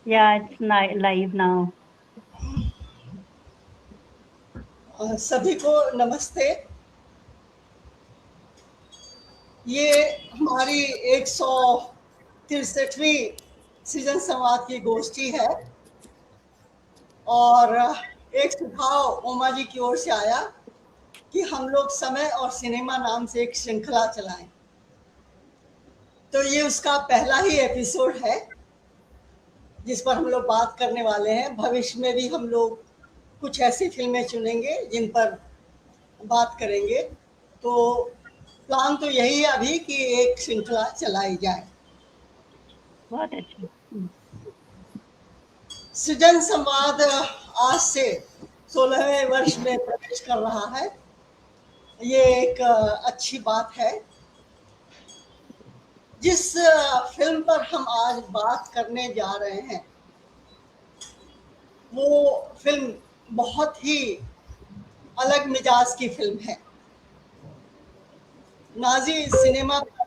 Yeah, it's live now. सभी को नमस्ते। ये हमारी 163वीं सृजन संवाद की गोष्ठी है और एक सुझाव उमा जी की ओर से आया कि हम लोग समय और सिनेमा नाम से एक श्रृंखला चलाएं। तो ये उसका पहला ही एपिसोड है जिस पर हम लोग बात करने वाले हैं। भविष्य में भी हम लोग कुछ ऐसी फिल्में चुनेंगे जिन पर बात करेंगे। तो प्लान तो यही है अभी कि एक श्रृंखला चलाई जाए। बहुत अच्छा। सृजन संवाद आज से 16वें वर्ष में प्रवेश कर रहा है। ये एक अच्छी बात है। जिस फिल्म पर हम आज बात करने जा रहे हैं वो फिल्म बहुत ही अलग मिजाज की फिल्म है। नाजी सिनेमा पर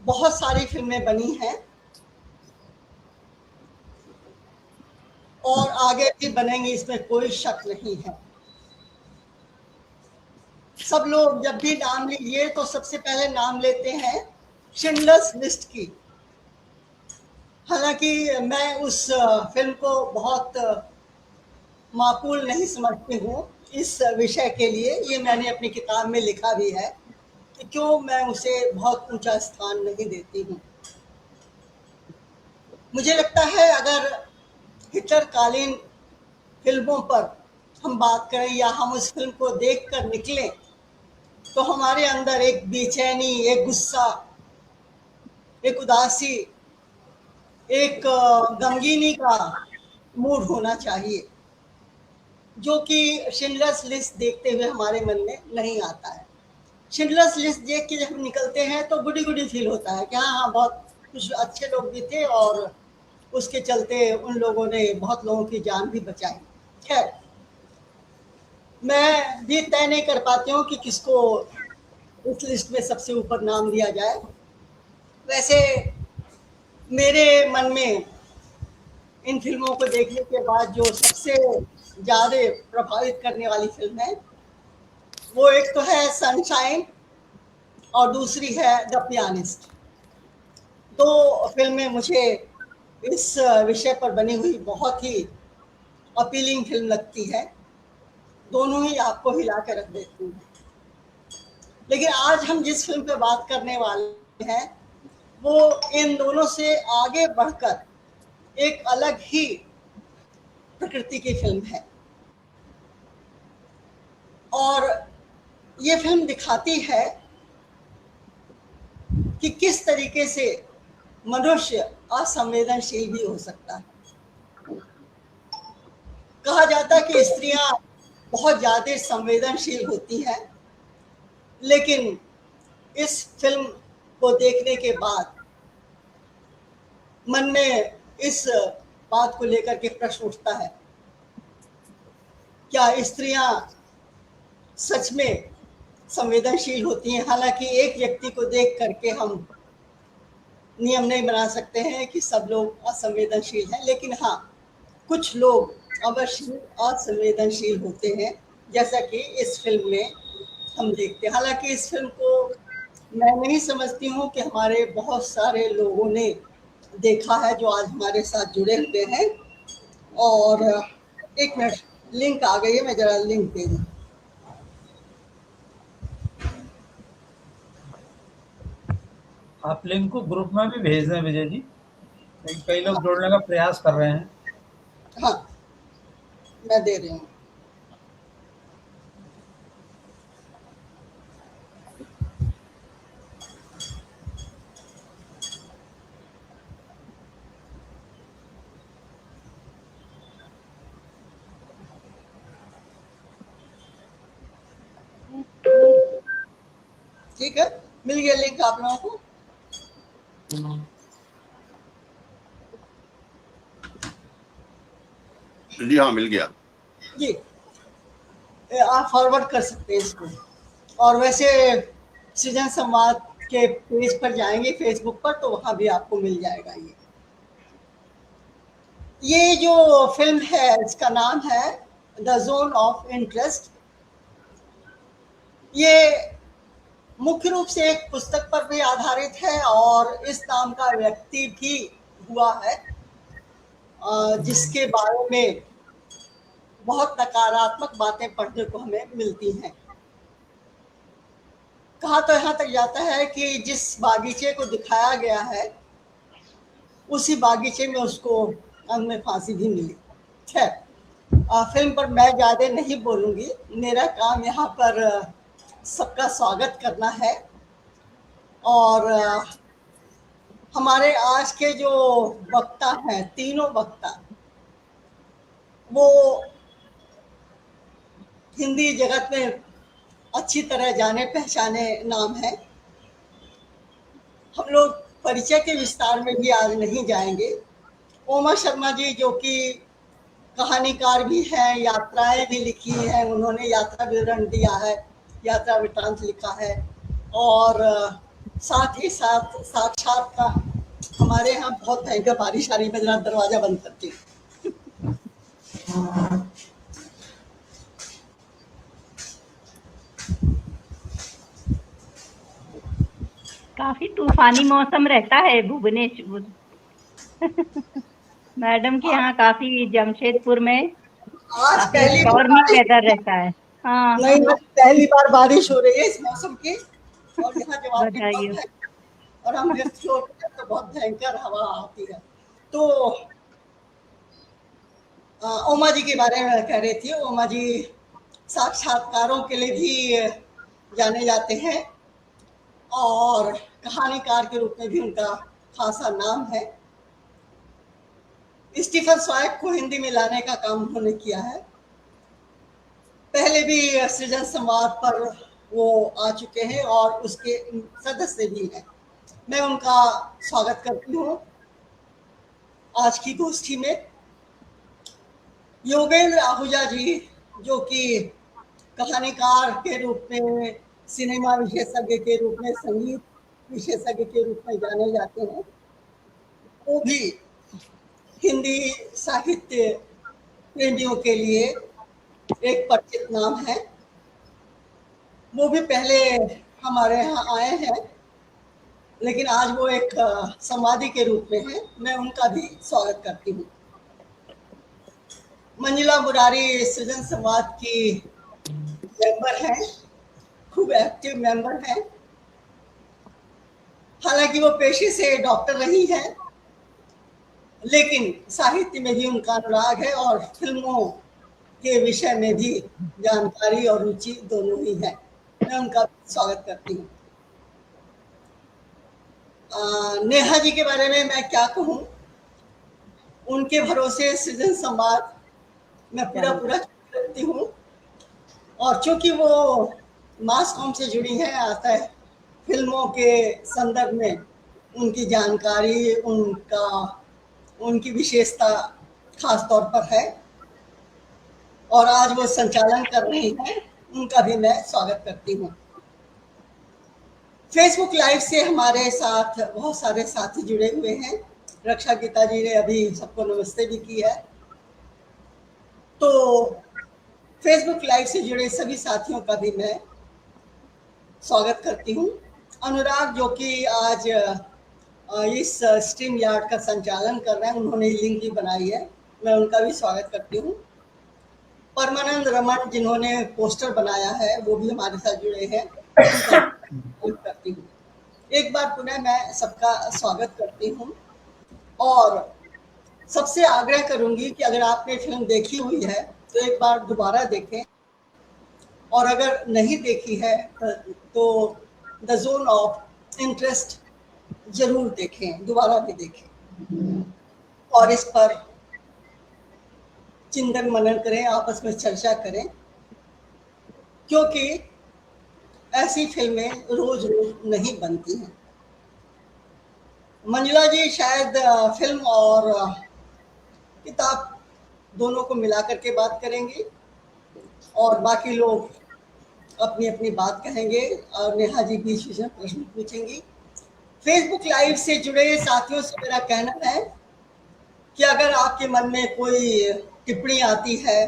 बहुत सारी फिल्में बनी हैं और आगे भी बनेंगी, इसमें कोई शक नहीं है। सब लोग जब भी नाम लीजिए तो सबसे पहले नाम लेते हैं शिंडलर्स लिस्ट की। हालांकि मैं उस फिल्म को बहुत माकूल नहीं समझती हूँ इस विषय के लिए। ये मैंने अपनी किताब में लिखा भी है कि क्यों मैं उसे बहुत ऊंचा स्थान नहीं देती हूँ। मुझे लगता है अगर हिटलर कालीन फिल्मों पर हम बात करें या हम उस फिल्म को देखकर निकलें तो हमारे अंदर एक बेचैनी, एक गुस्सा, एक उदासी, एक गमगीनी का मूड होना चाहिए जो कि शिंडलर्स लिस्ट देखते हुए हमारे मन में नहीं आता है। शिंडलर्स लिस्ट देख के जब हम निकलते हैं तो गुडी गुडी फील होता है कि हाँ हाँ बहुत कुछ अच्छे लोग भी थे और उसके चलते उन लोगों ने बहुत लोगों की जान भी बचाई। खैर, मैं भी तय नहीं कर पाती हूँ कि किसको इस लिस्ट में सबसे ऊपर नाम दिया जाए। वैसे मेरे मन में इन फिल्मों को देखने के बाद जो सबसे ज़्यादा प्रभावित करने वाली फिल्म है वो एक तो है सनशाइन और दूसरी है द पियानिस्ट। दो फिल्में मुझे इस विषय पर बनी हुई बहुत ही अपीलिंग फिल्म लगती है। दोनों ही आपको हिला के रख देती हैं। लेकिन आज हम जिस फिल्म पे बात करने वाले हैं वो इन दोनों से आगे बढ़कर एक अलग ही प्रकृति की फिल्म है और ये फिल्म दिखाती है कि किस तरीके से मनुष्य असंवेदनशील भी हो सकता है। कहा जाता है कि स्त्रियां बहुत ज्यादा संवेदनशील होती हैं, लेकिन इस फिल्म को देखने के बाद मन में इस बात को लेकर के प्रश्न उठता है, क्या स्त्रियां सच में संवेदनशील होती हैं? हालांकि एक व्यक्ति को देख करके हम नियम नहीं बना सकते हैं कि सब लोग असंवेदनशील हैं, लेकिन हाँ, कुछ लोग अवश्य असंवेदनशील होते हैं जैसा कि इस फिल्म में हम देखते हैं। हालांकि इस फिल्म को मैं नहीं समझती हूँ कि हमारे बहुत सारे लोगों ने देखा है जो आज हमारे साथ जुड़े हुए हैं। और एक मिनट, लिंक आ गई है, मैं जरा लिंक दे दूँ। आप लिंक को ग्रुप में भी भेज दें विजय जी, लेकिन कई लोग जोड़ने का प्रयास कर रहे हैं। हाँ, मैं दे रही हूँ। ठीक है, मिल गया लिंक आप लोगों को। जी हाँ, मिल गया जी, आप फॉरवर्ड कर सकते हैं इसको। और वैसे सृजन संवाद के पेज पर जाएंगे फेसबुक पर तो वहाँ भी आपको मिल जाएगा ये। ये जो फिल्म है इसका नाम है द जोन ऑफ इंटरेस्ट। ये मुख्य रूप से एक पुस्तक पर भी आधारित है और इस नाम का व्यक्ति भी हुआ है, जिसके बारे में बहुत नकारात्मक बातें पढ़ने को हमें मिलती हैं। कहा तो यहाँ तक जाता है कि जिस बागीचे को दिखाया गया है उसी बागीचे में उसको अंत में फांसी भी मिली। खैर, फिल्म पर मैं ज़्यादा नहीं बोलूँगी, मेरा काम यहाँ पर सबका स्वागत करना है। और हमारे आज के जो वक्ता हैं, तीनों वक्ता, वो हिंदी जगत में अच्छी तरह जाने पहचाने नाम है। हम लोग परिचय के विस्तार में भी आज नहीं जाएंगे। उमा शर्मा जी जो कि कहानीकार भी हैं, यात्राएं भी लिखी हैं, उन्होंने यात्रा विवरण दिया है, यात्रा वृत्तांत लिखा है, और साथ ही साथ साक्षात का हमारे यहाँ बहुत भयंकर बारिश आ रही है, मैं दरवाजा बंद करती हूँ। काफी तूफानी मौसम रहता है भुवनेश्वर। मैडम के यहाँ काफी जमशेदपुर में आज काफी पहली स्टॉर्मी बार वेदर रहता है। हाँ, नहीं, पहली बार बारिश हो रही है इस मौसम की, और यहाँ जवाब भी बधाई कम हो। है और हम फिफ्थ फ्लोर पे हैं, तो बहुत भयंकर हवा आती है। तो उमा जी के बारे में कह रही थी। उमा जी साक्षात्कारों के लिए भी जाने जाते हैं और कहानीकार के रूप में भी उनका खासा नाम है। स्टीफन स्वैग को हिंदी में लाने का काम उन्होंने किया है। पहले भी सृजन संवाद पर वो आ चुके हैं और उसके सदस्य भी हैं। मैं उनका स्वागत करती हूँ आज की गोष्ठी में। योगेंद्र आहूजा जी जो कि कहानीकार के रूप में, सिनेमा विशेषज्ञ के रूप में, संगीत विशेषज्ञ के रूप में जाने जाते हैं, वो भी हिंदी साहित्य प्रेमियों के लिए एक परिचित नाम है। वो भी पहले हमारे यहाँ आए हैं, लेकिन आज वो एक संवादी के रूप में है। मैं उनका भी स्वागत करती हूँ। मंजुला मुरारी सृजन संवाद की मेंबर हैं, खूब एक्टिव मेंबर हैं। हालांकि वो पेशे से डॉक्टर रही हैं, लेकिन साहित्य में भी उनका अनुराग है और फिल्मों के विषय में भी जानकारी और रुचि दोनों ही है। मैं उनका स्वागत करती हूँ। नेहा जी के बारे में मैं क्या कहूँ, उनके भरोसे सृजन संवाद मैं पूरा करती हूँ, और चूंकि वो मास कॉम से जुड़ी हैं, आता है फिल्मों के संदर्भ में उनकी जानकारी, उनकी विशेषता खास तौर पर है, और आज वो संचालन कर रही हैं, उनका भी मैं स्वागत करती हूँ। फेसबुक लाइव से हमारे साथ बहुत सारे साथी जुड़े हुए हैं। रक्षा गीता जी ने अभी सबको नमस्ते भी की है। तो फेसबुक लाइव से जुड़े सभी साथियों का भी मैं स्वागत करती हूँ। अनुराग जो कि आज इस स्ट्रीम यार्ड का संचालन कर रहे हैं, उन्होंने लिंक भी बनाई है, मैं उनका भी स्वागत करती हूँ। परमानंद रमन जिन्होंने पोस्टर बनाया है, वो भी हमारे साथ जुड़े हैं, करती हूँ। एक बार पुनः मैं सबका स्वागत करती हूँ और सबसे आग्रह करूंगी कि अगर आपने फिल्म देखी हुई है तो एक बार दोबारा देखें, और अगर नहीं देखी है तो द जोन ऑफ इंटरेस्ट जरूर देखें, दोबारा भी देखें और इस पर चिंतन मनन करें, आपस में चर्चा करें, क्योंकि ऐसी फिल्में रोज रोज नहीं बनती हैं। मंजुला जी शायद फिल्म और किताब दोनों को मिला करके बात करेंगे और बाकी लोग अपनी अपनी बात कहेंगे और नेहा जी बीच बीच में प्रश्न पूछेंगी। फेसबुक लाइव से जुड़े साथियों से मेरा कहना है कि अगर आपके मन में कोई टिप्पणी आती है,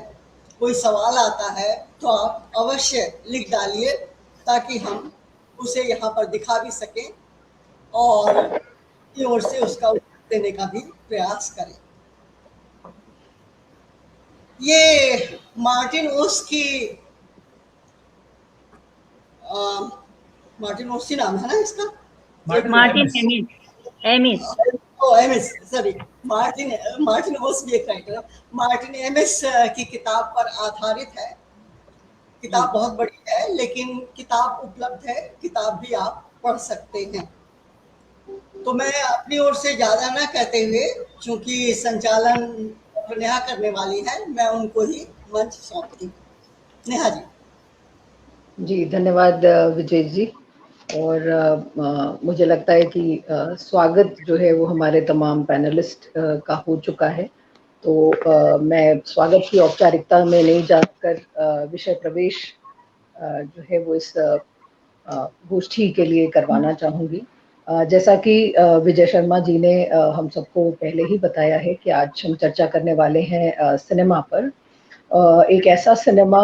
कोई सवाल आता है, तो आप अवश्य लिख डालिए ताकि हम उसे यहाँ पर दिखा भी सकें और की ओर से उसका उत्तर देने का भी प्रयास करें। ये मार्टिन ओस की मार्टिन ओस ही नाम है ना इसका? Martin amiss amiss, sorry, Martin ओस भी एक राइटर है। मार्टिन एमिस की किताब पर आधारित है। किताब बहुत बड़ी है, लेकिन किताब उपलब्ध है, किताब भी आप पढ़ सकते हैं। तो मैं अपनी ओर से ज़्यादा ना कहते हुए, चूंकि संचालन नेहा करने वाली है, मैं उनको ही मंच सौंपती हूँ। नेहा जी। जी धन्यवाद विजय जी। और मुझे लगता है कि स्वागत जो है वो हमारे तमाम पैनलिस्ट का हो चुका है। तो मैं स्वागत की औपचारिकता में नहीं जाकर विषय प्रवेश जो है वो इस गोष्ठी के लिए करवाना चाहूँगी। जैसा कि विजय शर्मा जी ने हम सबको पहले ही बताया है कि आज हम चर्चा करने वाले हैं सिनेमा पर। एक ऐसा सिनेमा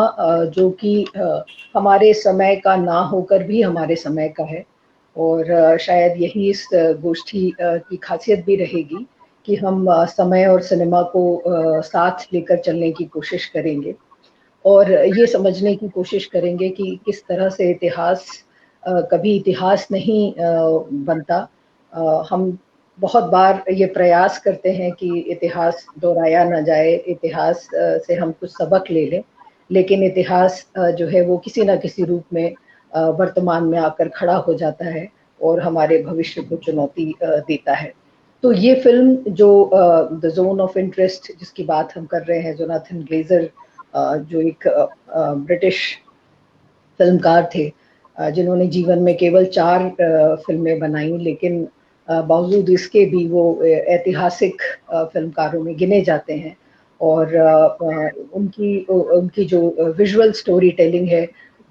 जो कि हमारे समय का ना होकर भी हमारे समय का है, और शायद यही इस गोष्ठी की खासियत भी रहेगी कि हम समय और सिनेमा को साथ लेकर चलने की कोशिश करेंगे और ये समझने की कोशिश करेंगे कि किस तरह से इतिहास कभी इतिहास नहीं बनता। हम बहुत बार ये प्रयास करते हैं कि इतिहास दोहराया ना जाए, इतिहास से हम कुछ सबक ले लें, लेकिन इतिहास जो है वो किसी ना किसी रूप में वर्तमान में आकर खड़ा हो जाता है और हमारे भविष्य को चुनौती देता है। तो ये फिल्म जो द जोन ऑफ इंटरेस्ट जिसकी बात हम कर रहे हैं, जोनाथन ग्लेजर जो एक ब्रिटिश फिल्मकार थे जिन्होंने जीवन में केवल 4 फिल्में बनाई, लेकिन बावजूद इसके भी वो ऐतिहासिक फिल्मकारों में गिने जाते हैं। और उनकी जो विजुअल स्टोरी टेलिंग है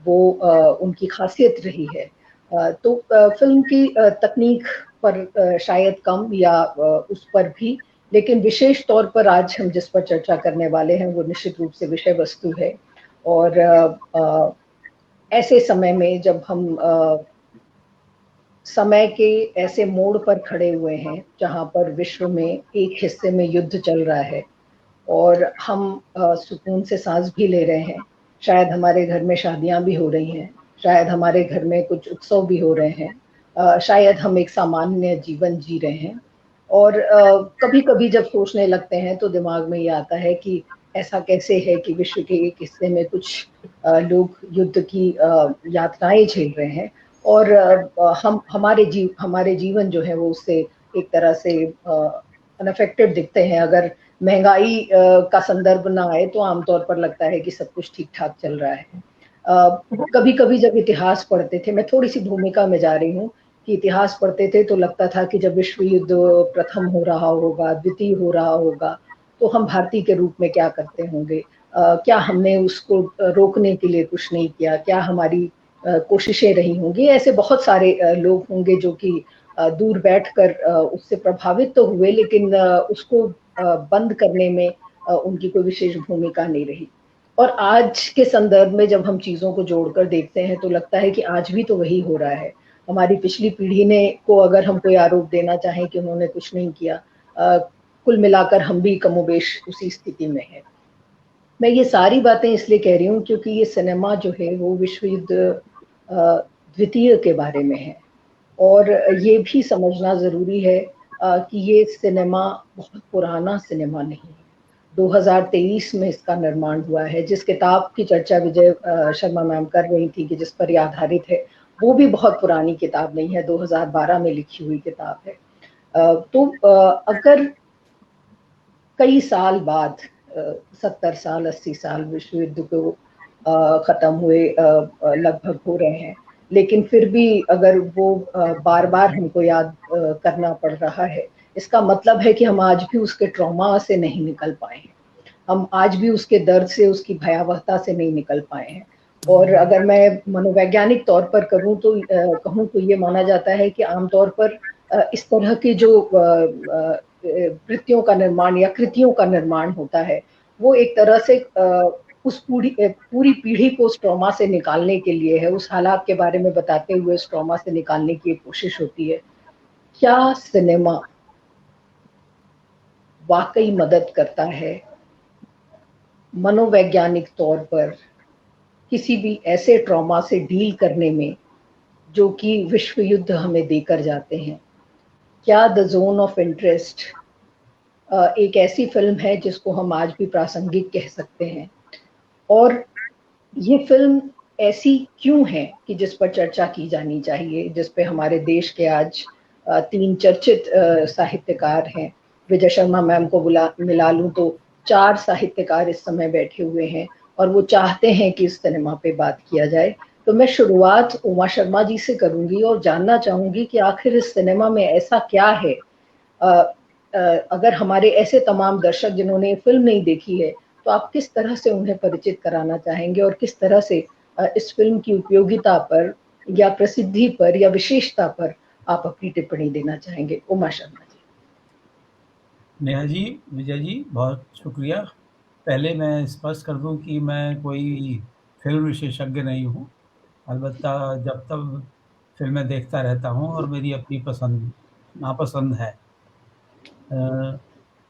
वो उनकी खासियत रही है। तो फिल्म की तकनीक पर शायद कम या उस पर भी, लेकिन विशेष तौर पर आज हम जिस पर चर्चा करने वाले हैं वो निश्चित रूप से विषय वस्तु है। और ऐसे समय में जब हम समय के ऐसे मोड़ पर खड़े हुए हैं जहाँ पर विश्व में एक हिस्से में युद्ध चल रहा है और हम सुकून से सांस भी ले रहे हैं, शायद हमारे घर में शादियां भी हो रही हैं, शायद हमारे घर में कुछ उत्सव भी हो रहे हैं, शायद हम एक सामान्य जीवन जी रहे हैं, और कभी कभी जब सोचने लगते हैं तो दिमाग में ये आता है कि ऐसा कैसे है कि विश्व के एक हिस्से में कुछ लोग युद्ध की यातनाएं झेल रहे हैं और हम हमारे जीवन जो है वो उससे एक तरह से अनअफेक्टेड दिखते हैं। अगर महंगाई का संदर्भ ना आए तो आमतौर पर लगता है कि सब कुछ ठीक ठाक चल रहा है। कभी कभी जब इतिहास पढ़ते थे, मैं थोड़ी सी भूमिका में जा रही हूँ, कि इतिहास पढ़ते थे तो लगता था कि जब विश्व युद्ध प्रथम हो रहा होगा, द्वितीय हो रहा होगा, तो हम भारतीय के रूप में क्या करते होंगे, क्या हमने उसको रोकने के लिए कुछ नहीं किया, क्या हमारी कोशिशें रही होंगी। ऐसे बहुत सारे लोग होंगे जो कि दूर बैठकर उससे प्रभावित तो हुए, लेकिन उसको बंद करने में उनकी कोई विशेष भूमिका नहीं रही। और आज के संदर्भ में जब हम चीजों को जोड़कर देखते हैं तो लगता है कि आज भी तो वही हो रहा है। हमारी पिछली पीढ़ी ने को अगर हम कोई आरोप देना चाहें कि उन्होंने कुछ नहीं किया, कुल मिलाकर हम भी कमोबेश उसी स्थिति में है। मैं ये सारी बातें इसलिए कह रही हूँ क्योंकि ये सिनेमा जो है वो विश्व युद्ध द्वितीय के बारे में है, और ये भी समझना जरूरी है कि ये सिनेमा बहुत पुराना सिनेमा नहीं है। 2023 में इसका निर्माण हुआ है। जिस किताब की चर्चा विजय शर्मा मैम कर रही थी कि जिस पर ये आधारित है, वो भी बहुत पुरानी किताब नहीं है, 2012 में लिखी हुई किताब है। तो अगर कई साल बाद 70 साल 80 साल विश्व युद्ध को खत्म हुए लगभग हो रहे हैं, लेकिन फिर भी अगर वो बार बार हमको याद करना पड़ रहा है, इसका मतलब है कि हम आज भी उसके ट्रॉमा से नहीं निकल पाए हैं, हम आज भी उसके दर्द से, उसकी भयावहता से नहीं निकल पाए हैं। और अगर मैं मनोवैज्ञानिक तौर पर करूं तो कहूं तो ये माना जाता है कि आमतौर पर इस तरह की जो कृत्यों का निर्माण या कृतियों का निर्माण होता है, वो एक तरह से उस पूरी पीढ़ी को उस ट्रॉमा से निकालने के लिए है, उस हालात के बारे में बताते हुए उस ट्रॉमा से निकालने की एक कोशिश होती है। क्या सिनेमा वाकई मदद करता है मनोवैज्ञानिक तौर पर किसी भी ऐसे ट्रॉमा से डील करने में जो कि विश्व युद्ध हमें देकर जाते हैं? क्या द जोन ऑफ इंटरेस्ट एक ऐसी फिल्म है जिसको हम आज भी प्रासंगिक कह सकते हैं, और ये फिल्म ऐसी क्यों है कि जिस पर चर्चा की जानी चाहिए, जिस पे हमारे देश के आज 3 चर्चित साहित्यकार हैं? विजय शर्मा मैम को मिला लूं तो 4 साहित्यकार इस समय बैठे हुए हैं और वो चाहते हैं कि इस सिनेमा पे बात किया जाए। तो मैं शुरुआत उमा शर्मा जी से करूंगी और जानना चाहूंगी कि आखिर इस सिनेमा में ऐसा क्या है, अगर हमारे ऐसे तमाम दर्शक जिन्होंने फिल्म नहीं देखी है, तो आप किस तरह से उन्हें परिचित कराना चाहेंगे और किस तरह से इस फिल्म की उपयोगिता पर या प्रसिद्धि पर या विशेषता पर आप अपनी टिप्पणी देना चाहेंगे? उमा शर्मा जी। नेहा जी, विजय जी, बहुत शुक्रिया। पहले मैं स्पष्ट कर दूं कि मैं कोई फिल्म विशेषज्ञ नहीं हूं, अलबत्ता जब तक फिल्में देखता रहता हूं और मेरी अपनी पसंद नापसंद है।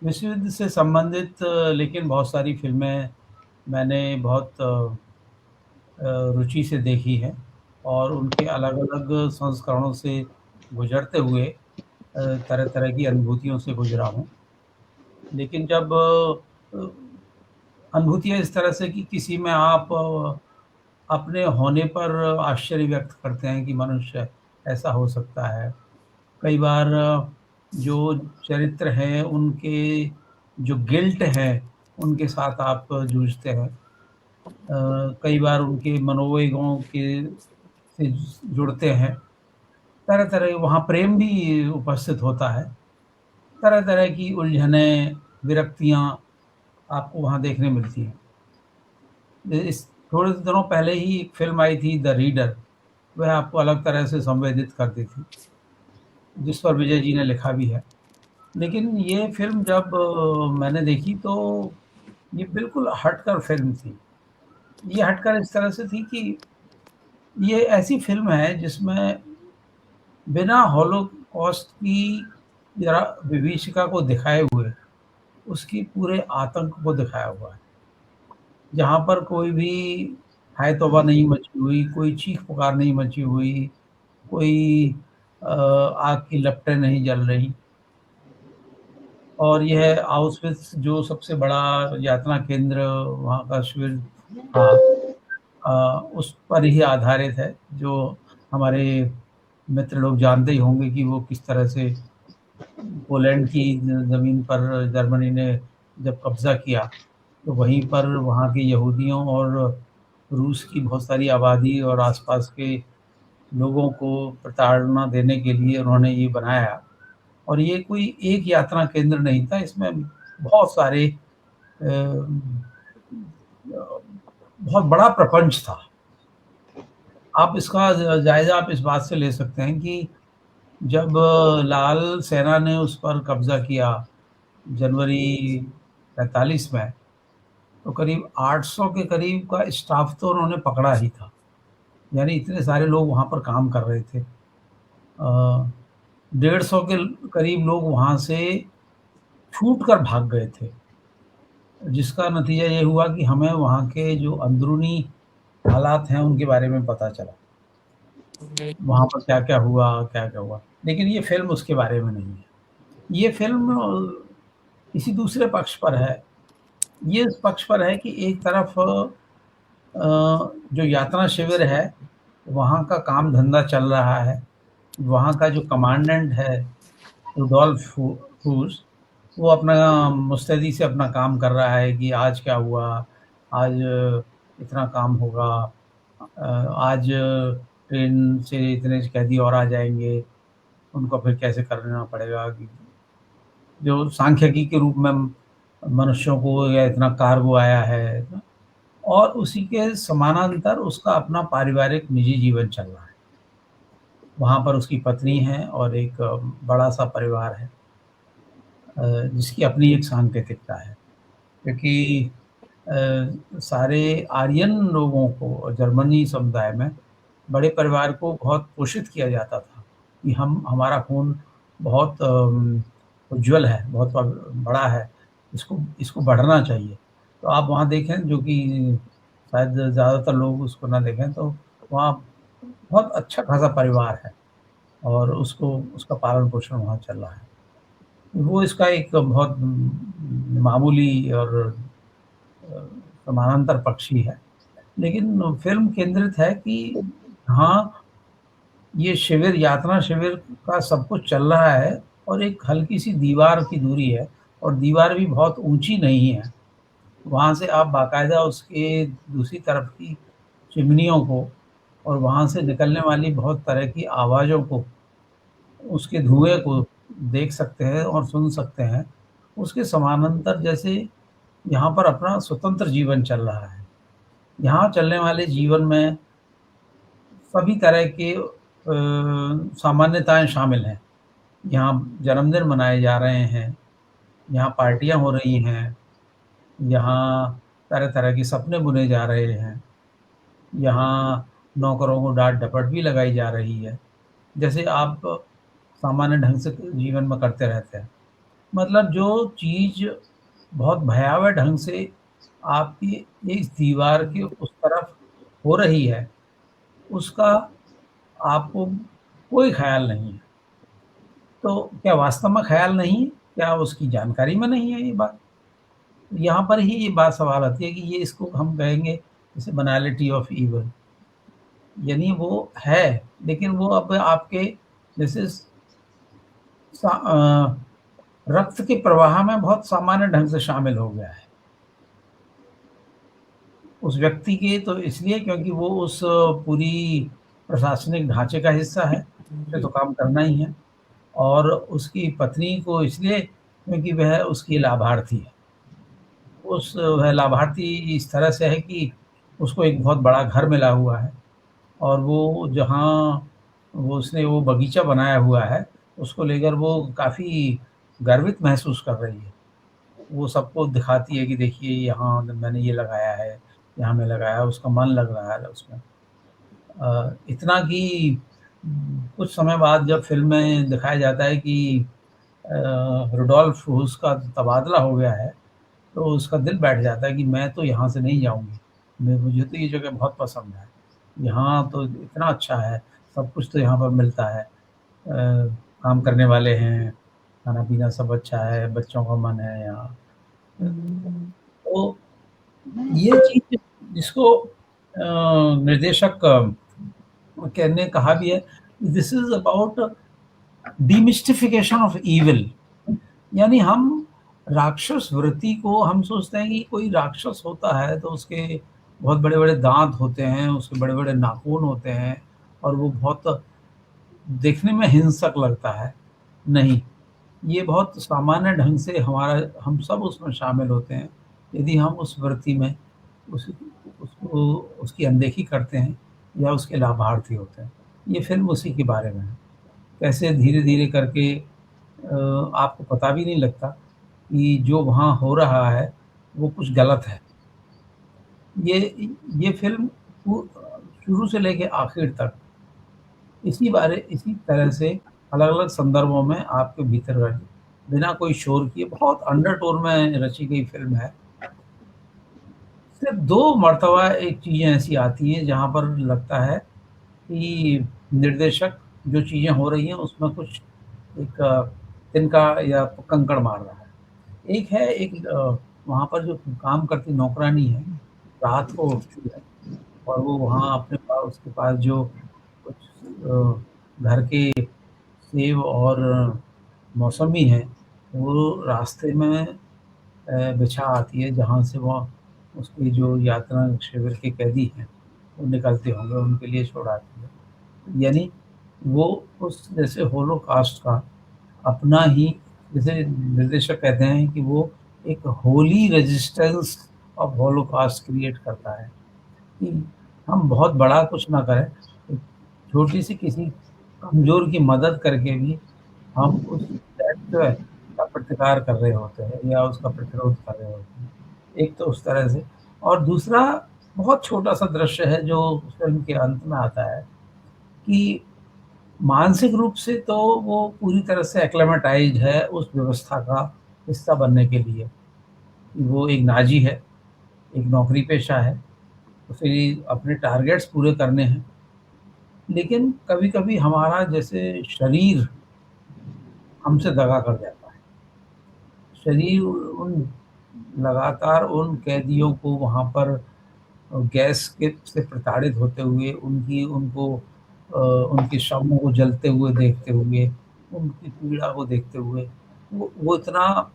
विश्व युद्ध से संबंधित लेकिन बहुत सारी फिल्में मैंने बहुत रुचि से देखी हैं और उनके अलग-अलग संस्करणों से गुजरते हुए तरह-तरह की अनुभूतियों से गुजरा हूँ। लेकिन जब अनुभूतियाँ इस तरह से कि किसी में आप अपने होने पर आश्चर्य व्यक्त करते हैं कि मनुष्य ऐसा हो सकता है। कई बार जो चरित्र हैं उनके जो गिल्ट है उनके साथ आप जूझते हैं। कई बार उनके मनोवेगों के से जुड़ते हैं। तरह-तरह वहाँ प्रेम भी उपस्थित होता है। तरह-तरह की उलझनें, विरक्तियाँ आपको वहाँ देखने मिलती हैं। इस थोड़े दिनों पहले ही एक फ़िल्म आई थी द रीडर, वह आपको अलग तरह से संवेदित करती थी, जिस पर विजय जी ने लिखा भी है। लेकिन ये फ़िल्म जब मैंने देखी तो ये बिल्कुल हटकर फ़िल्म थी। ये हटकर इस तरह से थी कि ये ऐसी फ़िल्म है जिसमें बिना हॉलोकॉस्ट की ज़रा विभीषिका को दिखाए हुए, उसकी पूरे आतंक को दिखाया हुआ है। जहाँ पर कोई भी हाय तौबा नहीं मची हुई, कोई चीख-पुकार नहीं मची हुई, कोई आग की लपटें नहीं जल रही। और यह आउशविट्ज़ जो सबसे बड़ा यातना केंद्र वहाँ का शिविर था, उस पर ही आधारित है, जो हमारे मित्र लोग जानते ही होंगे कि वो किस तरह से पोलैंड की ज़मीन पर जर्मनी ने जब कब्ज़ा किया, तो वहीं पर वहाँ के यहूदियों और रूस की बहुत सारी आबादी और आस-पास के लोगों को प्रताड़ना देने के लिए उन्होंने ये बनाया। और ये कोई एक यात्रा केंद्र नहीं था, इसमें बहुत सारे बहुत बड़ा प्रपंच था। आप इसका जायज़ा आप इस बात से ले सकते हैं कि जब लाल सेना ने उस पर कब्ज़ा किया जनवरी 45 में, तो करीब 800 के करीब का स्टाफ तो उन्होंने पकड़ा ही था। यानी इतने सारे लोग वहाँ पर काम कर रहे थे। 150 के करीब लोग वहाँ से छूट कर भाग गए थे, जिसका नतीजा ये हुआ कि हमें वहाँ के जो अंदरूनी हालात हैं उनके बारे में पता चला। वहाँ पर क्या-क्या हुआ, क्या-क्या हुआ। लेकिन ये फ़िल्म उसके बारे में नहीं है। ये फ़िल्म किसी दूसरे पक्ष पर है। ये इस पक्ष पर है कि एक तरफ जो यात्रा शिविर है, वहाँ का काम-धंधा चल रहा है। वहाँ का जो कमांडेंट है, रुडोल्फ फूस, वो अपना मुस्तैदी से अपना काम कर रहा है कि आज क्या हुआ, आज इतना काम होगा, आज ट्रेन से इतने कैदी और आ जाएँगे, उनको फिर कैसे करना पड़ेगा कि जो सांख्यिकी के रूप में मनुष्यों को या इतना कार्गो आया है, और उसी के समानांतर उसका अपना पारिवारिक निजी जीवन चल रहा है। वहाँ पर उसकी पत्नी है और एक बड़ा-सा परिवार है। जिसकी अपनी एक सांकेतिकता है, क्योंकि सारे आर्यन लोगों को जर्मनी समुदाय में बड़े परिवार को बहुत पोषित किया जाता था कि हमारा खून बहुत उज्ज्वल है, बहुत बड़ा है, इसको इसको बढ़ना चाहिए। तो आप वहाँ देखें, जो कि शायद ज़्यादातर लोग उसको ना देखें, तो वहाँ बहुत अच्छा खासा परिवार है और उसका पालन पोषण वहाँ चल रहा है। वो इसका एक बहुत मामूली और समानांतर पक्ष ही है। लेकिन फ़िल्म केंद्रित है कि हाँ, ये शिविर, यातना शिविर का सब कुछ चल रहा है और एक हल्की-सी दीवार की दूरी है और दीवार भी बहुत ऊँची नहीं है। वहाँ से आप बाकायदा उसके दूसरी तरफ की चिमनियों को और वहाँ से निकलने वाली बहुत तरह की आवाज़ों को, उसके धुएँ को देख सकते हैं और सुन सकते हैं। उसके समानांतर जैसे यहाँ पर अपना स्वतंत्र जीवन चल रहा है। यहाँ चलने वाले जीवन में सभी तरह के सामान्यताएँ शामिल हैं। यहाँ जन्मदिन मनाए जा रहे हैं, यहाँ पार्टियाँ हो रही हैं, यहाँ तरह-तरह के सपने बुने जा रहे हैं, यहाँ नौकरों को डाँट-डपट भी लगाई जा रही है, जैसे आप सामान्य ढंग से जीवन में करते रहते हैं। मतलब जो चीज़ बहुत भयावह ढंग से आपकी इस दीवार के उस तरफ हो रही है, उसका आपको कोई ख़्याल नहीं है। तो क्या वास्तव में ख़्याल नहीं है? क्या उसकी जानकारी में नहीं है ये बात? यहाँ पर ही ये बात सवाल आती है कि ये इसको हम कहेंगे जैसे बनालिटी ऑफ ईविल, यानी वो है, लेकिन वो अब आपके जैसे रक्त के प्रवाह में बहुत सामान्य ढंग से शामिल हो गया है। उस व्यक्ति के तो इसलिए क्योंकि वो उस पूरी प्रशासनिक ढांचे का हिस्सा है, उसे तो काम करना ही है, और उसकी पत्नी को इसलिए क्योंकि वह उसकी लाभार्थी है। वह लाभार्थी इस तरह से है कि उसको एक बहुत बड़ा घर मिला हुआ है और वो जहाँ उसने वो बगीचा बनाया हुआ है, उसको लेकर वो काफ़ी गर्वित महसूस कर रही है। वो सबको दिखाती है कि देखिए यहाँ मैंने ये लगाया है, यहाँ मैं लगाया, उसका मन लग रहा है उसमें। इतना कि कुछ समय बाद जब फ़िल्म में दिखाया जाता है कि रुडोल्फ हुस का तबादला हो गया है, तो उसका दिल बैठ जाता है कि मैं तो यहाँ से नहीं जाऊँगी। मुझे तो ये जगह बहुत पसंद है। यहाँ तो इतना अच्छा है, सब कुछ तो यहाँ पर मिलता है। काम करने वाले हैं, खाना-पीना सब अच्छा है, बच्चों का मन है यहाँ। तो ये चीज़ जिसको निर्देशक ने कहा भी है, this is about demystification of evil, यानी हम राक्षस वृत्ति को हम सोचते हैं कि कोई राक्षस होता है तो उसके बहुत बड़े-बड़े दाँत होते हैं, उसके बड़े-बड़े नाखून होते हैं और वो बहुत देखने में हिंसक लगता है। नहीं, ये बहुत सामान्य ढंग से हम सब उसमें शामिल होते हैं, यदि हम उस वृत्ति में उस उसको उसकी अनदेखी करते हैं या उसके लाभार्थी होते हैं। ये फ़िल्म उसी के बारे में है। कैसे धीरे-धीरे करके आपको पता भी नहीं लगता कि जो वहाँ हो रहा है, वो कुछ गलत है। ये फ़िल्म शुरू से लेके आखिर तक इसी तरह से अलग-अलग संदर्भों में आपके भीतर बिना कोई शोर किए बहुत अंडरटोन में रची गई फ़िल्म है। सिर्फ़ 2 मर्तबा एक चीज़ें ऐसी आती हैं जहाँ पर लगता है कि निर्देशक जो चीज़ें हो रही हैं उसमें कुछ एक तिनका या कंकड़ मार रहा है। एक वहाँ पर जो काम करती नौकरानी है, रात को उठती है और वो वहाँ अपने पास उसके पास जो कुछ घर के सेब और मौसमी हैं, वो रास्ते में बिछा आती है जहाँ से वो उसकी जो यात्रा शिविर के कैदी हैं, वो निकलते होंगे, उनके लिए छोड़ आती है। यानी वो उस जैसे होलोकॉस्ट का अपना ही, जैसे निर्देशक कहते हैं कि वो एक Holi resistance of Holocaust create करता है कि हम बहुत बड़ा कुछ ना करें, एक छोटी सी किसी कमज़ोर की मदद करके भी हम उस दैट का प्रतिकार कर रहे होते हैं या उसका प्रतिरोध कर रहे होते हैं। एक तो उस तरह से, और दूसरा बहुत छोटा-सा दृश्य है जो फ़िल्म के अंत में आता है कि मानसिक रूप से तो वो पूरी तरह से एक्लेमेटाइज़्ड है उस व्यवस्था का हिस्सा बनने के लिए। वो एक नाज़ी है, एक नौकरी पेशा है, उसे अपने टारगेट्स पूरे करने हैं। लेकिन कभी-कभी हमारा जैसे शरीर हमसे दगा कर जाता है। शरीर उन लगातार उन कैदियों को वहाँ पर गैस के से प्रताड़ित होते हुए, उनके शवों को जलते हुए देखते हुए, उनकी पीड़ा को देखते हुए, वो इतना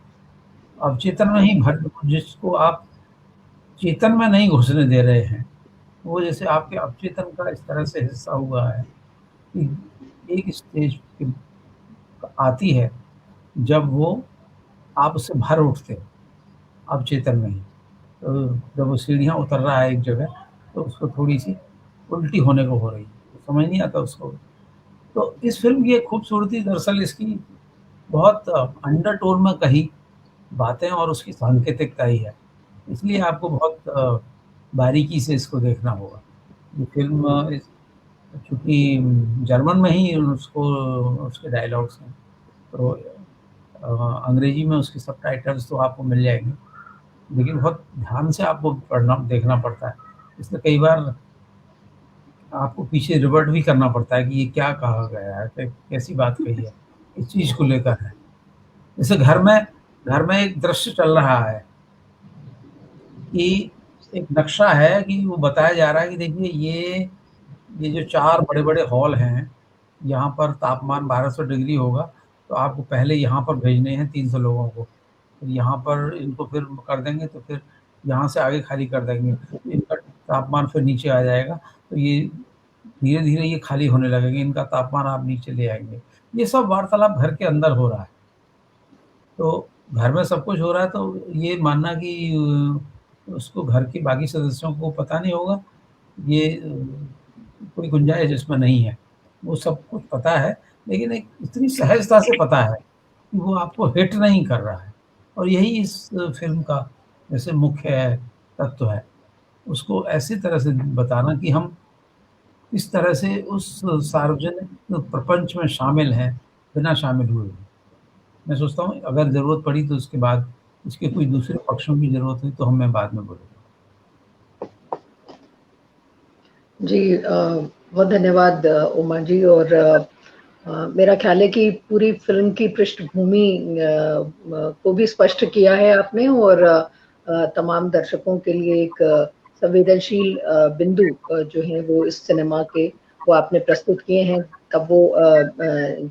अवचेतन में ही भर, जिसको आप चेतन में नहीं घुसने दे रहे हैं, वो जैसे आपके अवचेतन का इस तरह से हिस्सा हुआ है कि एक स्टेज पे आती है जब वो आप उससे भर उठते हो, अवचेतन में ही। तो जब वो सीढ़ियाँ उतर रहा है एक जगह, तो उसको थोड़ी-सी उल्टी होने को हो रही है, तो समझ नहीं आता उसको। तो इस फ़िल्म की एक खूबसूरती दरअसल इसकी बहुत अंडरटोन में कही बातें और उसकी सांकेतिकता ही है। इसलिए आपको बहुत बारीकी से इसको देखना होगा। ये फ़िल्म इस चूँकि जर्मन में ही उसको उसके डायलॉग्स हैं, तो अंग्रेजी में उसके सबटाइटल्स तो आपको मिल जाएँगे, लेकिन बहुत ध्यान से आपको पढ़ना देखना पड़ता है। इसलिए कई बार आपको पीछे रिवर्ट भी करना पड़ता है कि ये क्या कहा गया है, कैसी बात कही है, किस चीज़ को लेकर है। जैसे घर में एक दृश्य चल रहा है कि एक नक्शा है कि वो बताया जा रहा है कि देखिए ये जो 4 बड़े-बड़े हॉल हैं, यहाँ पर तापमान 1200 डिग्री होगा, तो आपको पहले यहाँ पर भेजने हैं 300 लोगों को। फिर यहाँ पर इनको फिर कर देंगे, तो फिर यहाँ से आगे खाली कर देंगे। इनका तापमान फिर नीचे आ जाएगा, तो ये धीरे-धीरे ये खाली होने लगेंगे, इनका तापमान आप नीचे ले आएँगे। ये सब वार्तालाप घर के अंदर हो रहा है। तो घर में सब कुछ हो रहा है, तो ये मानना कि उसको घर के बाकी सदस्यों को पता नहीं होगा, ये कोई गुंजाइश इसमें नहीं है। वो सब कुछ पता है, लेकिन एक इतनी सहजता से पता है कि वो आपको हिट नहीं कर रहा है, और यही इस फ़िल्म का जैसे मुख्य तत्व है। उसको ऐसी तरह से बताना कि हम इस तरह से उस सार्वजनिक प्रपंच में शामिल हैं, बिना शामिल हुए भी। मैं सोचता हूँ अगर ज़रूरत पड़ी तो उसके बाद इसके कोई दूसरे पक्षों की ज़रूरत हुई तो हम मैं बाद में बोलूँगा। जी बहुत धन्यवाद उमा जी। और मेरा ख्याल है कि पूरी फिल्म की पृष्ठभूमि को भी स्पष्ट किया है आपने, और तमाम दर्शकों के लिए एक संवेदनशील बिंदु जो है वो इस सिनेमा के वो आपने प्रस्तुत किए हैं। तब वो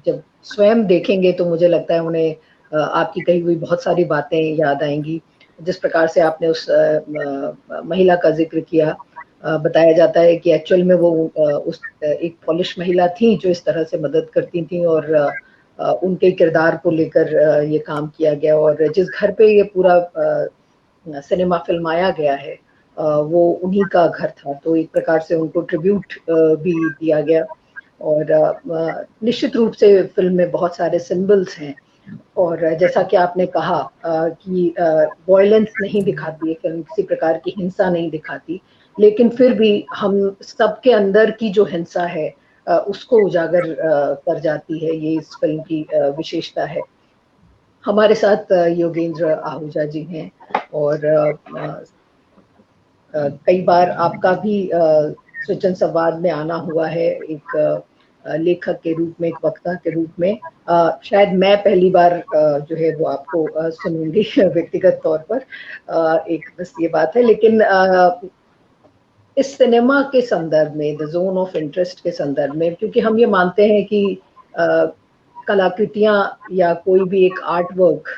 जब स्वयं देखेंगे तो मुझे लगता है उन्हें आपकी कही हुई बहुत सारी बातें याद आएंगी। जिस प्रकार से आपने उस महिला का जिक्र किया, बताया जाता है कि एक्चुअल में वो उस एक पॉलिश महिला थी जो इस तरह से मदद करती थी, और उनके किरदार को लेकर ये काम किया गया। और जिस घर पे ये पूरा सिनेमा फिल्माया गया है वो उन्हीं का घर था, तो एक प्रकार से उनको ट्रिब्यूट भी दिया गया। और निश्चित रूप से फिल्म में बहुत सारे सिंबल्स हैं, और जैसा कि आपने कहा कि वॉयलेंस नहीं दिखाती है फिल्म, किसी प्रकार की हिंसा नहीं दिखाती, लेकिन फिर भी हम सबके अंदर की जो हिंसा है उसको उजागर कर जाती है। ये इस फिल्म की विशेषता है। हमारे साथ योगेंद्र आहूजा जी हैं, और कई बार आपका भी सृजन संवाद में आना हुआ है, एक लेखक के रूप में, एक वक्ता के रूप में। शायद मैं पहली बार जो है वो आपको सुनूंगी व्यक्तिगत तौर पर, एक बस ये बात है। लेकिन इस सिनेमा के संदर्भ में, द जोन ऑफ इंटरेस्ट के संदर्भ में, क्योंकि हम ये मानते हैं कि कलाकृतियां या कोई भी एक आर्ट वर्क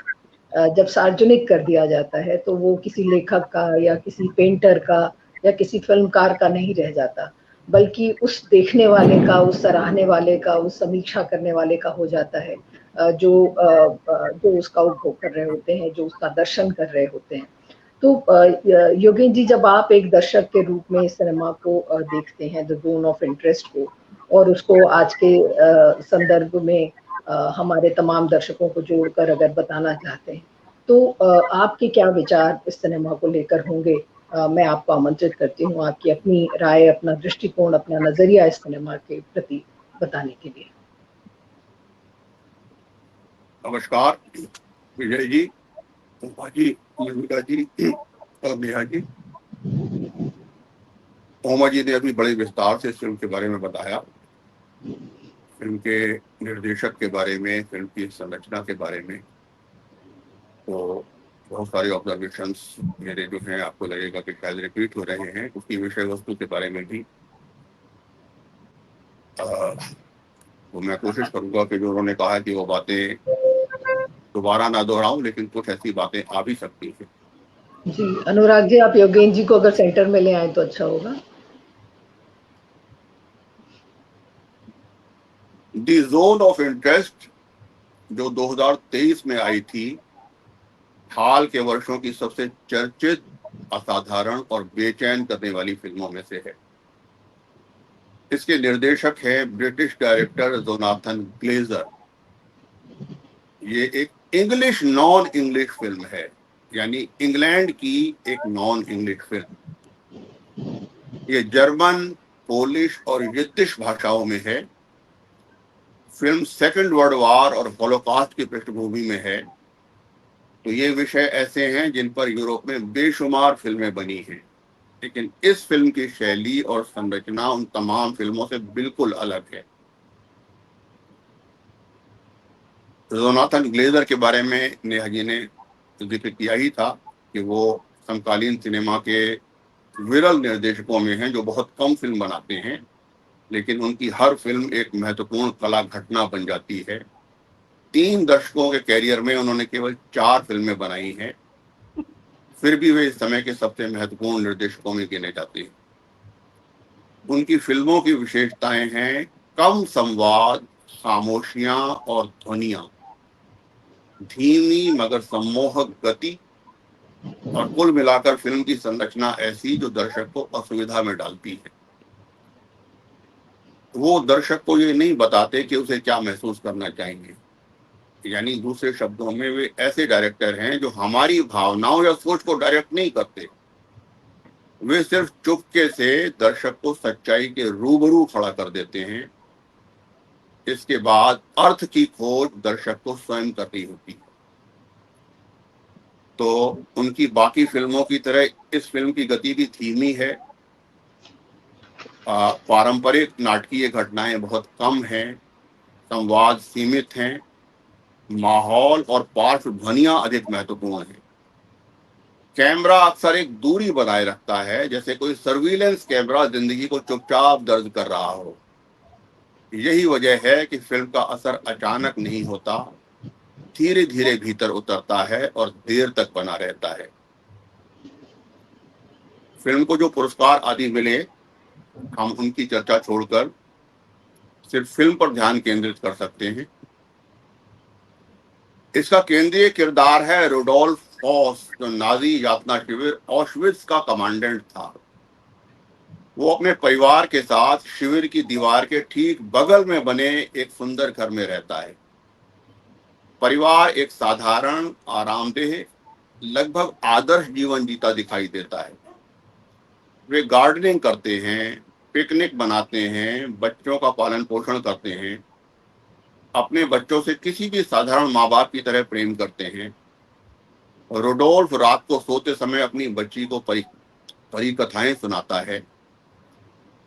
जब सार्वजनिक कर दिया जाता है तो वो किसी लेखक का या किसी पेंटर का या किसी फिल्मकार का नहीं रह जाता, बल्कि उस देखने वाले का, उस सराहने वाले का, उस समीक्षा करने वाले का हो जाता है, जो उसका उपभोग कर रहे होते हैं, जो उसका दर्शन कर रहे होते हैं। तो योगेंद्र जी, जब आप एक दर्शक के रूप में इस सिनेमा को देखते हैं, द जोन ऑफ इंटरेस्ट को, और उसको आज के संदर्भ में हमारे तमाम दर्शकों को जोड़कर अगर बताना चाहते हैं तो आपके क्या विचार इस सिनेमा को लेकर होंगे? मैं आपको आमंत्रित करती हूँ आपकी अपनी राय, अपना दृष्टिकोण, अपना नजरिया इस सिनेमा के प्रति बताने के लिए। नमस्कार विजय जी, उमा जी, मल्लिका जी और नेहा जी। उमा जी ने अभी बड़े विस्तार से इस फिल्म के बारे में बताया, फिल्म के निर्देशक के बारे में, फिल्म की संरचना के बारे में। तो बहुत सारे ऑब्जर्वेशंस मेरे जो हैं आपको लगेगा कि शायद रिपीट हो रहे हैं। उसकी विषय वस्तु के बारे में भी तो मैं कोशिश करूंगा कि जो उन्होंने कहा कि वो बातें दोबारा ना दोहराऊं, लेकिन कुछ ऐसी बातें आ भी सकती हैं। जी, अनुराग जी, आप योगेन जी को अगर सेंटर में ले आए तो अच्छा होगा। दी जोन ऑफ इंटरेस्ट जो 2023 में आई थी, हाल के वर्षों की सबसे चर्चित, असाधारण और बेचैन करने वाली फिल्मों में से है। इसके निर्देशक हैं ब्रिटिश डायरेक्टर जोनाथन ग्लेजर। ये एक इंग्लिश नॉन इंग्लिश फिल्म है, यानी इंग्लैंड की एक नॉन इंग्लिश फिल्म। ये जर्मन, पोलिश और यिद्दिश भाषाओं में है। फिल्म सेकंड वर्ल्ड वॉर और हॉलोकॉस्ट की पृष्ठभूमि में है। तो ये विषय ऐसे हैं जिन पर यूरोप में बेशुमार फिल्में बनी हैं, लेकिन इस फिल्म की शैली और संरचना उन तमाम फिल्मों से बिल्कुल अलग है। जोनाथन ग्लेजर के बारे में नेहा जी ने जिक्र किया ही था कि वो समकालीन सिनेमा के विरल निर्देशकों में हैं जो बहुत कम फिल्म बनाते हैं, लेकिन उनकी हर फिल्म एक महत्वपूर्ण कला घटना बन जाती है। 3 दशकों के कैरियर में उन्होंने केवल 4 फिल्में बनाई हैं, फिर भी वे इस समय के सबसे महत्वपूर्ण निर्देशकों में गिने जाते हैं। उनकी फिल्मों की विशेषताएं हैं कम संवाद, खामोशियां और ध्वनियां, धीमी मगर सम्मोहक गति, और कुल मिलाकर फिल्म की संरचना ऐसी जो दर्शक को असुविधा में डालती है। वो दर्शक को ये नहीं बताते कि उसे क्या महसूस करना चाहिए। यानी दूसरे शब्दों में वे ऐसे डायरेक्टर हैं जो हमारी भावनाओं या सोच को डायरेक्ट नहीं करते। वे सिर्फ चुपके से दर्शक को सच्चाई के रूबरू खड़ा कर देते हैं। इसके बाद अर्थ की खोज दर्शक को स्वयं करनी होती है। तो उनकी बाकी फिल्मों की तरह इस फिल्म की गति भी धीमी है। पारंपरिक नाटकीय घटनाएं बहुत कम हैं, संवाद सीमित हैं, माहौल और पार्श्व ध्वनियां अधिक महत्वपूर्ण हैं। कैमरा अक्सर एक दूरी बनाए रखता है, जैसे कोई सर्विलेंस कैमरा जिंदगी को चुपचाप दर्ज कर रहा हो। यही वजह है कि फिल्म का असर अचानक नहीं होता, धीरे धीरे भीतर उतरता है और देर तक बना रहता है। फिल्म को जो पुरस्कार आदि मिले, हम उनकी चर्चा छोड़कर सिर्फ फिल्म पर ध्यान केंद्रित कर सकते हैं। इसका केंद्रीय किरदार है रुडोल्फ हॉस, जो नाजी यातना शिविर ऑशविट्ज का कमांडेंट था। वो अपने परिवार के साथ शिविर की दीवार के ठीक बगल में बने एक सुंदर घर में रहता है। परिवार एक साधारण, आरामदेह, लगभग आदर्श जीवन जीता दिखाई देता है। वे गार्डनिंग करते हैं, पिकनिक बनाते हैं, बच्चों का पालन पोषण करते हैं, अपने बच्चों से किसी भी साधारण माँ बाप की तरह प्रेम करते हैं। रुडोल्फ रात को सोते समय अपनी बच्ची को परी कथाएं सुनाता है,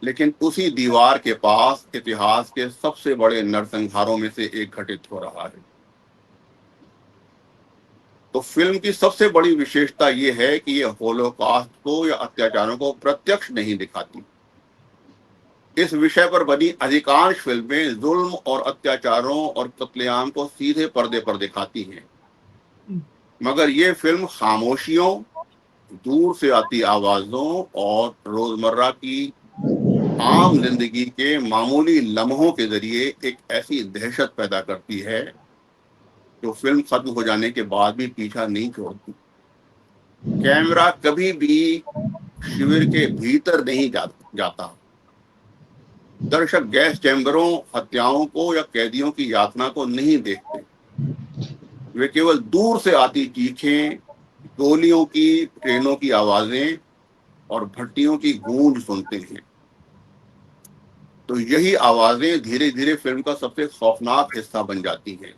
लेकिन उसी दीवार के पास इतिहास के सबसे बड़े नरसंहारों में से एक घटित हो रहा है। तो फिल्म की सबसे बड़ी विशेषता यह है कि यह होलोकॉस्ट को या अत्याचारों को प्रत्यक्ष नहीं दिखाती। इस विषय पर बनी अधिकांश फिल्में जुल्म और अत्याचारों और कत्लेआम को सीधे पर्दे पर दिखाती हैं, मगर ये फिल्म खामोशियों, दूर से आती आवाजों और रोजमर्रा की आम जिंदगी के मामूली लम्हों के जरिए एक ऐसी दहशत पैदा करती है जो फिल्म खत्म हो जाने के बाद भी पीछा नहीं छोड़ती। कैमरा कभी भी शिविर के भीतर नहीं जाता। दर्शक गैस चैम्बरों, हत्याओं को या कैदियों की यातना को नहीं देखते। वे केवल दूर से आती चीखें, गोलियों की, ट्रेनों की आवाजें और भट्टियों की गूंज सुनते हैं। तो यही आवाजें धीरे धीरे फिल्म का सबसे खौफनाक हिस्सा बन जाती हैं।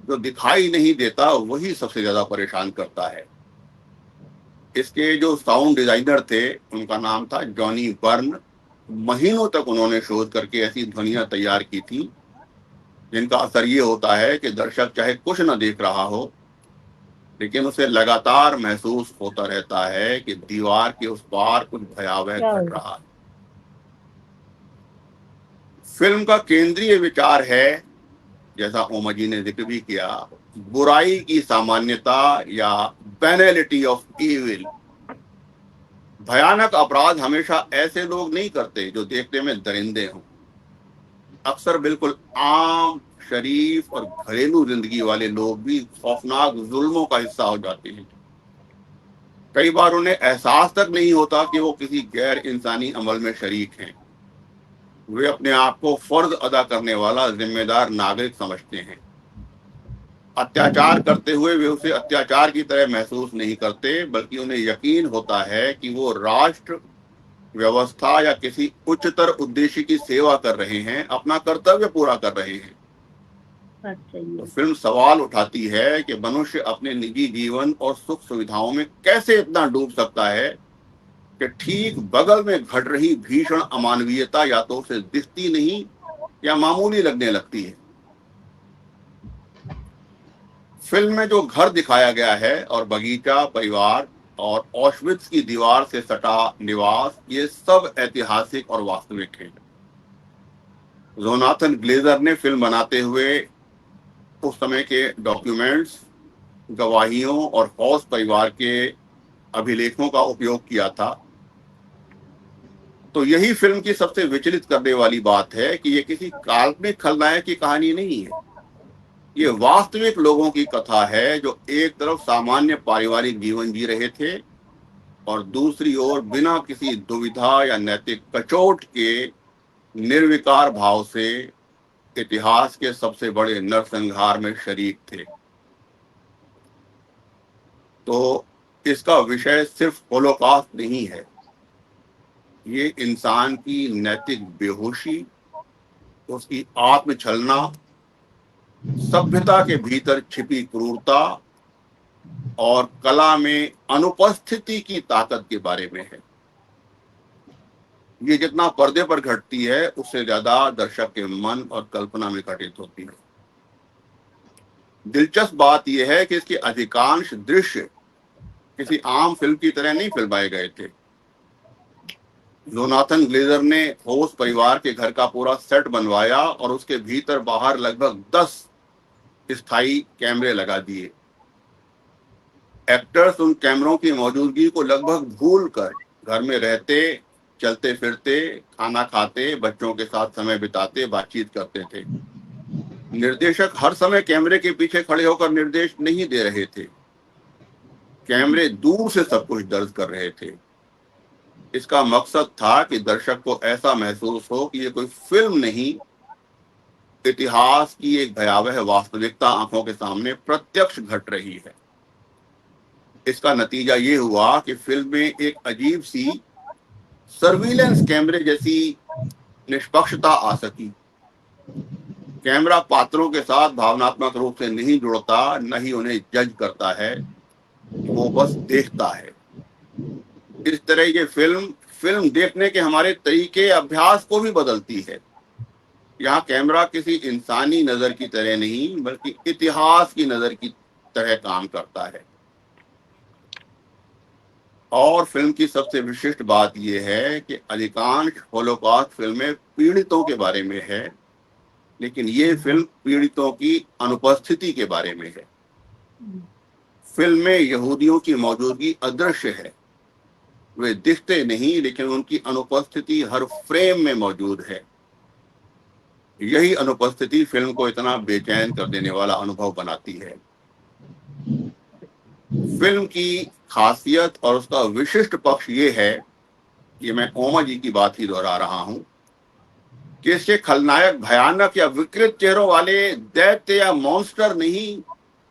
जो दिखाई नहीं देता वही सबसे ज्यादा परेशान करता है। इसके जो साउंड डिजाइनर थे, उनका नाम था जॉनी बर्न। महीनों तक उन्होंने शोध करके ऐसी ध्वनियां तैयार की थी जिनका असर ये होता है कि दर्शक चाहे कुछ न देख रहा हो, लेकिन उसे लगातार महसूस होता रहता है कि दीवार के उस पार कुछ भयावह घट रहा है। फिल्म का केंद्रीय विचार है, जैसा ओमा जी ने जिक्र भी किया, बुराई की सामान्यता या बैनलिटी ऑफ इविल। भयानक अपराध हमेशा ऐसे लोग नहीं करते जो देखने में दरिंदे हों। अक्सर बिल्कुल आम, शरीफ और घरेलू जिंदगी वाले लोग भी खौफनाक जुल्मों का हिस्सा हो जाते हैं। कई बार उन्हें एहसास तक नहीं होता कि वो किसी गैर इंसानी अमल में शरीक हैं। वे अपने आप को फर्ज अदा करने वाला जिम्मेदार नागरिक समझते हैं। अत्याचार करते हुए वे उसे अत्याचार की तरह महसूस नहीं करते, बल्कि उन्हें यकीन होता है कि वो राष्ट्र, व्यवस्था या किसी उच्चतर उद्देश्य की सेवा कर रहे हैं, अपना कर्तव्य पूरा कर रहे हैं। तो फिल्म सवाल उठाती है कि मनुष्य अपने निजी जीवन और सुख सुविधाओं में कैसे इतना डूब सकता है कि ठीक बगल में घट रही भीषण अमानवीयता या तो उसे दिखती नहीं या मामूली लगने लगती है। फिल्म में जो घर दिखाया गया है और बगीचा, परिवार और ऑशविट्ज की दीवार से सटा निवास, ये सब ऐतिहासिक और वास्तविक है। जोनाथन ग्लेजर ने फिल्म बनाते हुए उस समय के डॉक्यूमेंट्स, गवाहियों और हौस परिवार के अभिलेखों का उपयोग किया था। तो यही फिल्म की सबसे विचलित करने वाली बात है कि ये किसी काल्पनिक खलनायक की कहानी नहीं है। ये वास्तविक लोगों की कथा है जो एक तरफ सामान्य पारिवारिक जीवन जी रहे थे और दूसरी ओर बिना किसी दुविधा या नैतिक कचोट के निर्विकार भाव से इतिहास के सबसे बड़े नरसंहार में शरीक थे। तो इसका विषय सिर्फ होलोकॉस्ट नहीं है, ये इंसान की नैतिक बेहोशी, उसकी आत्मछलना, सभ्यता के भीतर छिपी क्रूरता और कला में अनुपस्थिति की ताकत के बारे में है। ये जितना पर्दे पर घटती है उससे ज्यादा दर्शक के मन और कल्पना में घटित होती है। दिलचस्प बात यह है कि इसके अधिकांश दृश्य किसी आम फिल्म की तरह नहीं फिल्माए गए थे। जोनाथन ग्लेजर ने होस्ट परिवार के घर का पूरा सेट बनवाया और उसके भीतर बाहर लगभग 10 स्थायी कैमरे लगा दिए। एक्टर्स उन कैमरों की मौजूदगी को लगभग भूलकर घर में रहते, चलते फिरते, खाना खाते, बच्चों के साथ समय बिताते, बातचीत करते थे। निर्देशक हर समय कैमरे के पीछे खड़े होकर निर्देश नहीं दे रहे थे, कैमरे दूर से सब कुछ दर्ज कर रहे थे। इसका मकसद था कि दर्शक को ऐसा महसूस हो कि ये कोई फिल्म नहीं, इतिहास की एक भयावह वास्तविकता आंखों के सामने प्रत्यक्ष घट रही है। इसका नतीजा ये हुआ कि फिल्म में एक अजीब सी सर्विलेंस कैमरे जैसी निष्पक्षता आ सकी। कैमरा पात्रों के साथ भावनात्मक रूप से नहीं जुड़ता, न ही उन्हें जज करता है, वो बस देखता है। इस तरह ये फिल्म देखने के हमारे तरीके, अभ्यास को भी बदलती है। यहाँ कैमरा किसी इंसानी नजर की तरह नहीं, बल्कि इतिहास की नजर की तरह काम करता है। और फिल्म की सबसे विशिष्ट बात यह है कि अधिकांश होलोकॉस्ट फिल्में पीड़ितों के बारे में है, लेकिन ये फिल्म पीड़ितों की अनुपस्थिति के बारे में है। फिल्म में यहूदियों की मौजूदगी अदृश्य है, वे दिखते नहीं, लेकिन उनकी अनुपस्थिति हर फ्रेम में मौजूद है। यही अनुपस्थिति फिल्म को इतना बेचैन कर देने वाला अनुभव बनाती है। फिल्म की खासियत और उसका विशिष्ट पक्ष ये है कि मैं ओमा जी की बात ही दोहरा रहा हूं कि इससे खलनायक भयानक या विकृत चेहरों वाले दैत्य या मॉन्स्टर नहीं,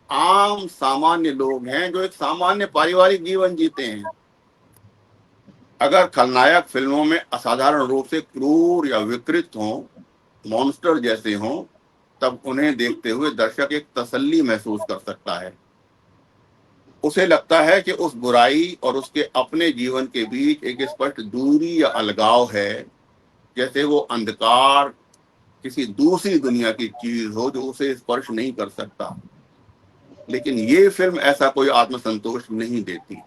आम सामान्य लोग हैं जो एक सामान्य पारिवारिक जीवन जीते हैं। अगर खलनायक फिल्मों में असाधारण रूप से क्रूर या विकृत हों, मॉन्स्टर जैसे हों, तब उन्हें देखते हुए दर्शक एक तसल्ली महसूस कर सकता है। उसे लगता है कि उस बुराई और उसके अपने जीवन के बीच एक स्पष्ट दूरी या अलगाव है, जैसे वो अंधकार किसी दूसरी दुनिया की चीज हो जो उसे स्पर्श नहीं कर सकता। लेकिन ये फिल्म ऐसा कोई आत्मसंतोष नहीं देती।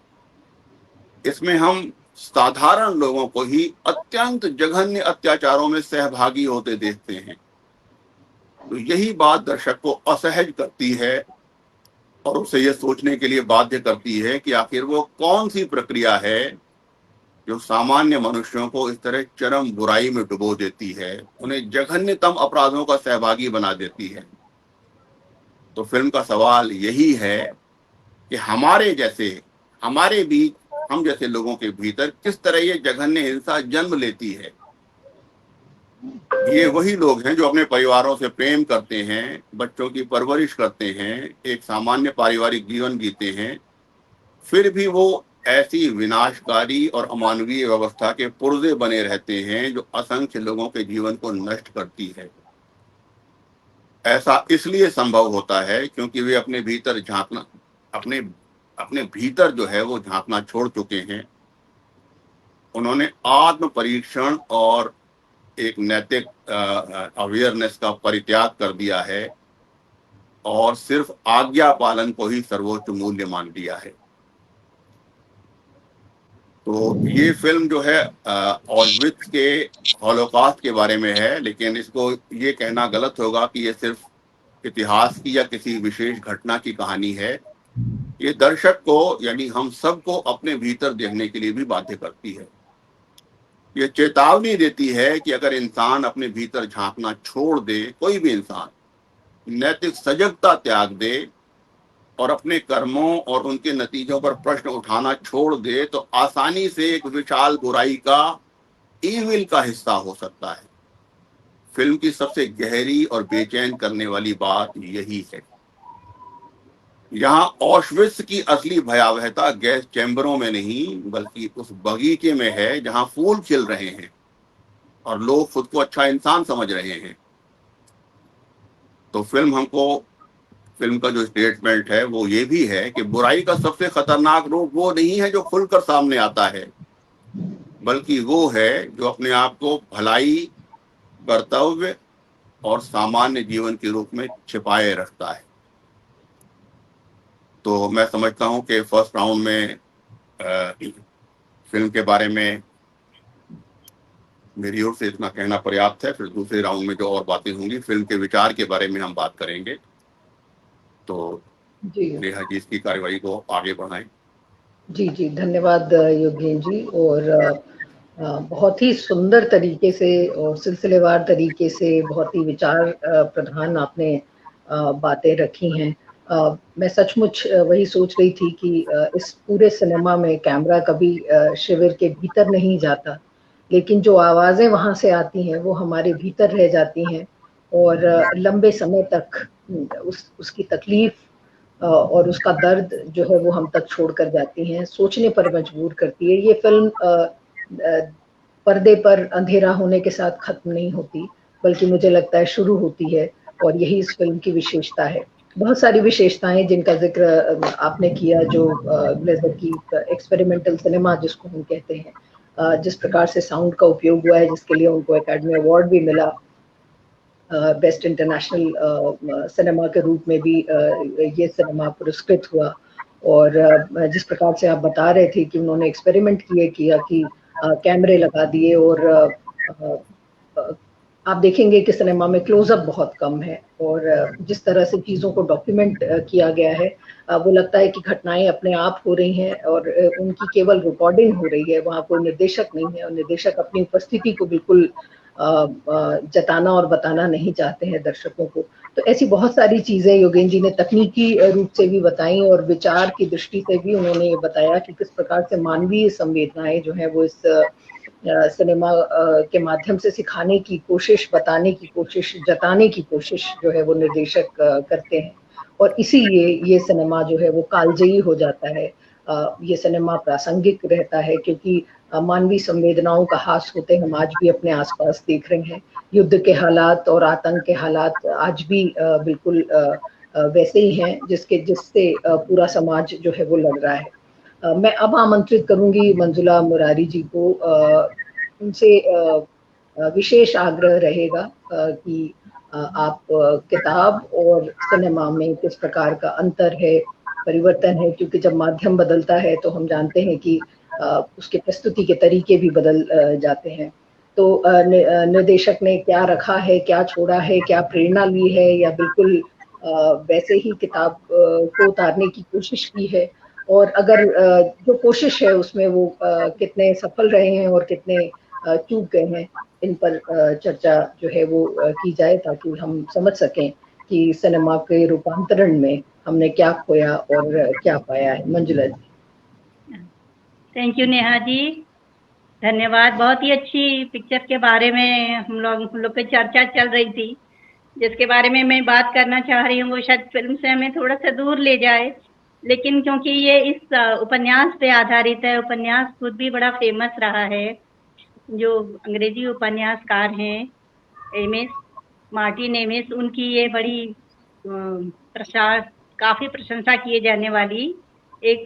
इसमें हम साधारण लोगों को ही अत्यंत जघन्य अत्याचारों में सहभागी होते देखते हैं। तो यही बात दर्शक को असहज करती है और उसे यह सोचने के लिए बाध्य करती है कि आखिर वो कौन सी प्रक्रिया है जो सामान्य मनुष्यों को इस तरह चरम बुराई में डुबो देती है, उन्हें जघन्यतम अपराधों का सहभागी बना देती है। तो फिल्म का सवाल यही है कि हमारे बीच, हम जैसे लोगों के भीतर किस तरह ये जघन्य हिंसा जन्म लेती है। ये वही लोग हैं जो अपने परिवारों से प्रेम करते हैं, बच्चों की परवरिश करते हैं, एक सामान्य पारिवारिक जीवन जीते हैं, फिर भी वो ऐसी विनाशकारी और अमानवीय व्यवस्था के पुर्जे बने रहते हैं जो असंख्य लोगों के जीवन को नष्ट करती है। ऐसा इसलिए संभव होता है क्योंकि वे अपने भीतर झांकना, अपने भीतर जो है वो झांकना छोड़ चुके हैं। उन्होंने आत्म परीक्षण और एक नैतिक अवेयरनेस का परित्याग कर दिया है और सिर्फ आज्ञा पालन को ही सर्वोच्च मूल्य मान लिया है। तो ये फिल्म जो है ऑश्विट्ज़ के हॉलोकॉस्ट के बारे में है, लेकिन इसको ये कहना गलत होगा कि ये सिर्फ इतिहास की या किसी विशेष घटना की कहानी है। ये दर्शक को, यानी हम सबको अपने भीतर देखने के लिए भी बाध्य करती है। ये चेतावनी देती है कि अगर इंसान अपने भीतर झांकना छोड़ दे, कोई भी इंसान नैतिक सजगता त्याग दे और अपने कर्मों और उनके नतीजों पर प्रश्न उठाना छोड़ दे, तो आसानी से एक विशाल बुराई का, ईविल का हिस्सा हो सकता है। फिल्म की सबसे गहरी और बेचैन करने वाली बात यही है। यहाँ ऑश्विट्ज़ की असली भयावहता गैस चैम्बरों में नहीं, बल्कि उस बगीचे में है जहाँ फूल खिल रहे हैं और लोग खुद को अच्छा इंसान समझ रहे हैं। तो फिल्म का जो स्टेटमेंट है वो ये भी है कि बुराई का सबसे खतरनाक रूप वो नहीं है जो खुलकर सामने आता है, बल्कि वो है जो अपने आप को भलाई, कर्तव्य और सामान्य जीवन के रूप में छिपाए रखता है। तो मैं समझता हूं कि फर्स्ट राउंड में फिल्म के बारे में मेरी ओर से इतना कहना पर्याप्त है। फिर दूसरे राउंड में जो और बातें होंगी, फिल्म के विचार के बारे में हम बात करेंगे। तो नेहा जी इसकी कार्यवाही को आगे बढ़ाएं। जी धन्यवाद योगेन जी। और बहुत ही सुंदर तरीके से और सिलसिलेवार तरीके से बहुत ही विचार प्रधान आपने बातें रखी हैं। मैं सचमुच वही सोच रही थी कि इस पूरे सिनेमा में कैमरा कभी शिविर के भीतर नहीं जाता, लेकिन जो आवाज़ें वहाँ से आती हैं वो हमारे भीतर रह जाती हैं और लंबे समय तक उसकी तकलीफ और उसका दर्द जो है वो हम तक छोड़ कर जाती हैं, सोचने पर मजबूर करती है। ये फिल्म पर्दे पर अंधेरा होने के साथ खत्म नहीं होती, बल्कि मुझे लगता है शुरू होती है, और यही इस फिल्म की विशेषता है। बहुत सारी विशेषताएं जिनका जिक्र आपने किया, जो ग्लेज़र की एक्सपेरिमेंटल सिनेमा जिसको हम कहते हैं, जिस प्रकार से साउंड का उपयोग हुआ है, जिसके लिए उनको एकेडमी अवार्ड भी मिला, बेस्ट इंटरनेशनल सिनेमा के रूप में भी ये सिनेमा पुरस्कृत हुआ। और जिस प्रकार से आप बता रहे थे कि उन्होंने एक्सपेरिमेंट किया कि कैमरे लगा दिए, और आप देखेंगे कि सिनेमा में क्लोजअप बहुत कम है, और जिस तरह से चीज़ों को डॉक्यूमेंट किया गया है, वो लगता है कि घटनाएं अपने आप हो रही हैं और उनकी केवल रिकॉर्डिंग हो रही है। वहाँ कोई निर्देशक नहीं है और निर्देशक अपनी उपस्थिति को बिल्कुल जताना और बताना नहीं चाहते हैं दर्शकों को। तो ऐसी बहुत सारी चीज़ें योगेन जी ने तकनीकी रूप से भी बताई और विचार की दृष्टि से भी उन्होंने ये बताया कि किस प्रकार से मानवीय संवेदनाएं जो है वो इस सिनेमा के माध्यम से सिखाने की कोशिश, बताने की कोशिश, जताने की कोशिश जो है वो निर्देशक करते हैं। और इसीलिए ये सिनेमा जो है वो कालजयी हो जाता है। ये सिनेमा प्रासंगिक रहता है क्योंकि मानवीय संवेदनाओं का हास होते हम आज भी अपने आसपास देख रहे हैं। युद्ध के हालात और आतंक के हालात आज भी बिल्कुल वैसे ही हैं जिससे पूरा समाज जो है वो लड़ रहा है। मैं अब आमंत्रित करूंगी मंजुला मुरारी जी को। उनसे विशेष आग्रह रहेगा कि आप किताब और सिनेमा में किस प्रकार का अंतर है, परिवर्तन है, क्योंकि जब माध्यम बदलता है तो हम जानते हैं कि उसके प्रस्तुति के तरीके भी बदल जाते हैं। तो निर्देशक ने क्या रखा है, क्या छोड़ा है, क्या प्रेरणा ली है, या बिल्कुल वैसे ही किताब को उतारने की कोशिश की है, और अगर जो कोशिश है उसमें वो कितने सफल रहे हैं और कितने चूक गए हैं, इन पर चर्चा जो है वो की जाए ताकि हम समझ सकें कि सिनेमा के रूपांतरण में हमने क्या खोया और क्या पाया है। मंजुला जी। थैंक यू नेहा जी, धन्यवाद। बहुत ही अच्छी पिक्चर के बारे में हम लोग की चर्चा चल रही थी। जिसके बारे में मैं बात करना चाह रही हूँ वो शायद फिल्म से हमें थोड़ा सा दूर ले जाए, लेकिन क्योंकि ये इस उपन्यास पे आधारित है, उपन्यास खुद भी बड़ा फेमस रहा है। जो अंग्रेजी उपन्यासकार हैं एमिस, मार्टिन एमिस, उनकी ये बड़ी काफी प्रशंसा किए जाने वाली एक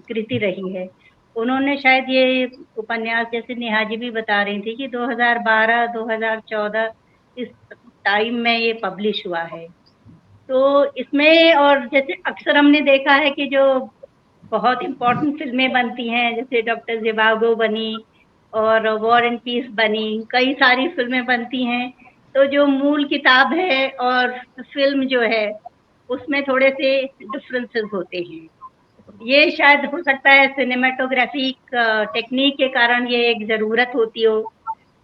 कृति रही है। उन्होंने शायद ये उपन्यास, जैसे नेहा जी भी बता रही थी, कि 2012-2014 इस टाइम में ये पब्लिश हुआ है। तो इसमें, और जैसे अक्सर हमने देखा है कि जो बहुत इम्पोर्टेंट फिल्में बनती हैं, जैसे डॉक्टर ज़िवागो बनी और वॉर एंड पीस बनी, कई सारी फिल्में बनती हैं, तो जो मूल किताब है और फिल्म जो है उसमें थोड़े से डिफरेंसेस होते हैं। ये शायद हो सकता है सिनेमेटोग्राफिक टेक्निक के कारण ये एक ज़रूरत होती हो,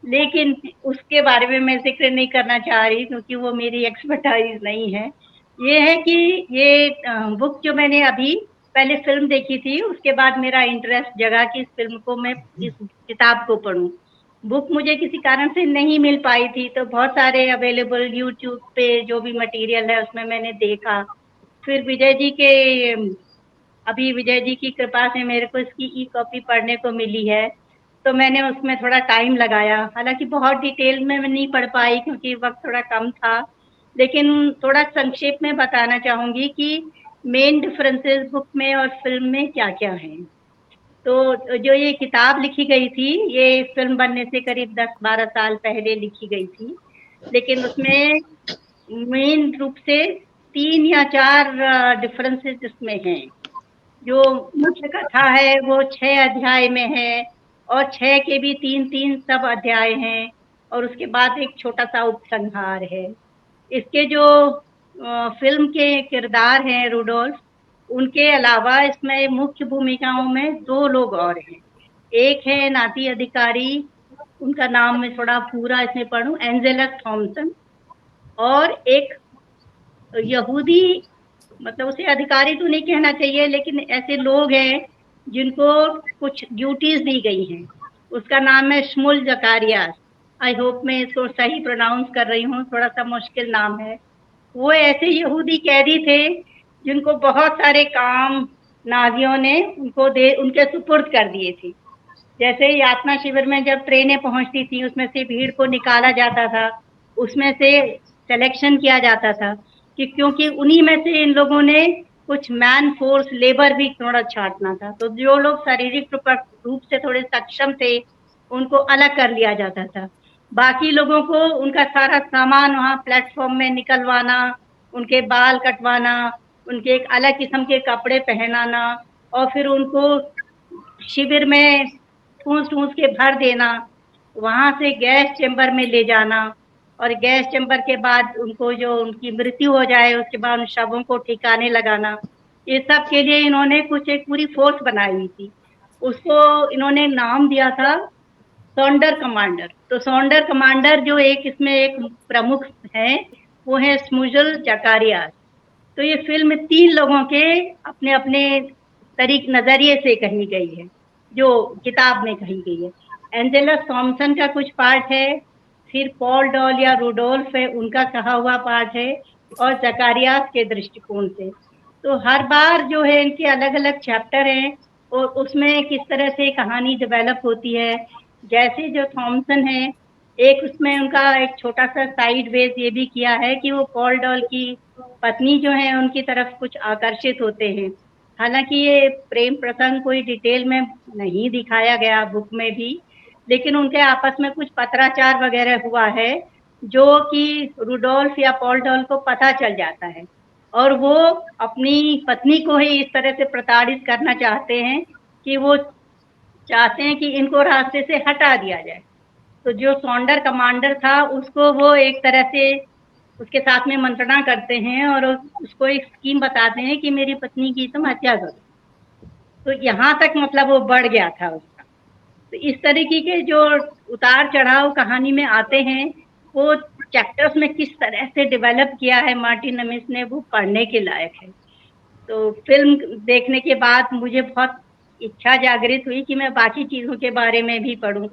लेकिन उसके बारे में मैं जिक्र नहीं करना चाह रही क्योंकि वो मेरी एक्सपर्टाइज नहीं है। ये है कि ये बुक जो मैंने अभी पहले फिल्म देखी थी, उसके बाद मेरा इंटरेस्ट जगा कि इस फिल्म को मैं, इस किताब को पढूं। बुक मुझे किसी कारण से नहीं मिल पाई थी, तो बहुत सारे अवेलेबल यूट्यूब पे जो भी मटेरियल है उसमें मैंने देखा। फिर अभी विजय जी की कृपा से मेरे को इसकी ई कॉपी पढ़ने को मिली है, तो मैंने उसमें थोड़ा टाइम लगाया। हालांकि बहुत डिटेल में मैं नहीं पढ़ पाई क्योंकि वक्त थोड़ा कम था, लेकिन थोड़ा संक्षेप में बताना चाहूँगी कि मेन डिफरेंसेस बुक में और फिल्म में क्या क्या हैं। तो जो ये किताब लिखी गई थी, ये फिल्म बनने से करीब 10-12 साल पहले लिखी गई थी, लेकिन उसमें मेन रूप से 3 या 4 डिफरेंसेस इसमें हैं। जो मुख्य कथा है वो 6 अध्याय में है, और 6 के भी 3-3 सब अध्याय हैं, और उसके बाद एक छोटा सा उपसंहार है। इसके जो फिल्म के किरदार हैं रूडोल्फ, उनके अलावा इसमें मुख्य भूमिकाओं में 2 लोग और हैं। एक है नाती अधिकारी, उनका नाम मैं थोड़ा पूरा इसमें पढ़ूं, एंजेलस थॉमसन, और एक यहूदी, मतलब उसे अधिकारी तो नहीं कहना चाहिए, लेकिन ऐसे लोग हैं जिनको कुछ ड्यूटीज दी गई हैं। उसका नाम है शमुल जकारियास। आई होप मैं इसको सही प्रोनाउंस कर रही हूँ, थोड़ा सा मुश्किल नाम है। वो ऐसे यहूदी कैदी थे जिनको बहुत सारे काम नाजियों ने उनके सुपुर्द कर दिए थे। जैसे यातना शिविर में जब ट्रेनें पहुंचती थी, उसमें से भीड़ को निकाला जाता था, उसमें से सिलेक्शन किया जाता था, कि क्योंकि उन्हीं में से इन लोगों ने कुछ मैन फोर्स, लेबर भी थोड़ा छांटना था। तो जो लोग शारीरिक रूप से थोड़े सक्षम थे उनको अलग कर लिया जाता था। बाकी लोगों को उनका सारा सामान वहाँ प्लेटफॉर्म में निकलवाना, उनके बाल कटवाना, उनके एक अलग किस्म के कपड़े पहनाना, और फिर उनको शिविर में ठूस ठूस के भर देना, वहां से गैस चेंबर में ले जाना, और गैस चेंबर के बाद उनको, जो उनकी मृत्यु हो जाए उसके बाद उन शवों को ठिकाने लगाना। ये सब के लिए इन्होंने एक पूरी फोर्स बनाई हुई थी। उसको इन्होंने नाम दिया था सौंडर कमांडर। तो सौंडर कमांडर जो इसमें एक प्रमुख है वो है शमुल जकारियास। तो ये फिल्म 3 लोगों के अपने अपने नजरिए से कही गई है, जो किताब में कही गई है। एंजेला थॉम्सन का कुछ पार्ट है, फिर पॉल डॉल या रूडोल्फ है उनका कहा हुआ पार्ट है, और जकारियास के दृष्टिकोण से। तो हर बार जो है इनके अलग अलग चैप्टर हैं और उसमें किस तरह से कहानी डेवलप होती है। जैसे जो थॉम्सन है, एक उसमें उनका एक छोटा सा साइड वेज ये भी किया है कि वो पॉल डॉल की पत्नी जो है उनकी तरफ कुछ आकर्षित होते हैं। हालांकि ये प्रेम प्रसंग कोई डिटेल में नहीं दिखाया गया बुक में भी, लेकिन उनके आपस में कुछ पत्राचार वगैरह हुआ है जो कि रूडोल्फ या पॉल डॉल को पता चल जाता है, और वो अपनी पत्नी को ही इस तरह से प्रताड़ित करना चाहते हैं कि वो चाहते हैं कि इनको रास्ते से हटा दिया जाए। तो जो सौंडर कमांडर था उसको वो एक तरह से उसके साथ में मंत्रणा करते हैं और उसको एक स्कीम बताते हैं कि मेरी पत्नी की तुम हत्या करो। तो यहाँ तक मतलब वो बढ़ गया था उसका। तो इस तरीके के जो उतार चढ़ाव कहानी में आते हैं वो चैप्टर्स में किस तरह से डेवलप किया है मार्टिन अमिस ने, वो पढ़ने के लायक है। तो फिल्म देखने के बाद मुझे बहुत इच्छा जागृत हुई कि मैं बाकी चीज़ों के बारे में भी पढूं।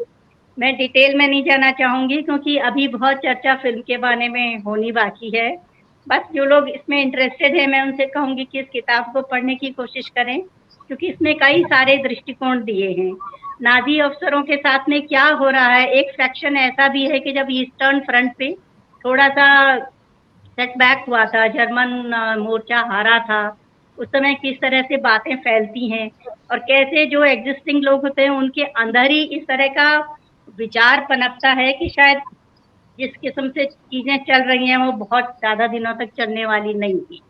मैं डिटेल में नहीं जाना चाहूँगी क्योंकि अभी बहुत चर्चा फिल्म के बारे में होनी बाकी है। बस जो लोग इसमें इंटरेस्टेड है मैं उनसे कहूँगी कि इस किताब को पढ़ने की कोशिश करें, क्योंकि इसमें कई सारे दृष्टिकोण दिए हैं। नाज़ी अफसरों के साथ में क्या हो रहा है, एक सेक्शन ऐसा भी है कि जब ईस्टर्न फ्रंट पे थोड़ा सा सेटबैक हुआ था, जर्मन मोर्चा हारा था, उस समय किस तरह से बातें फैलती हैं और कैसे जो एग्जिस्टिंग लोग होते हैं उनके अंदर ही इस तरह का विचार पनपता है कि शायद जिस किस्म से चीजें चल रही हैं वो बहुत ज्यादा दिनों तक चलने वाली नहीं थी।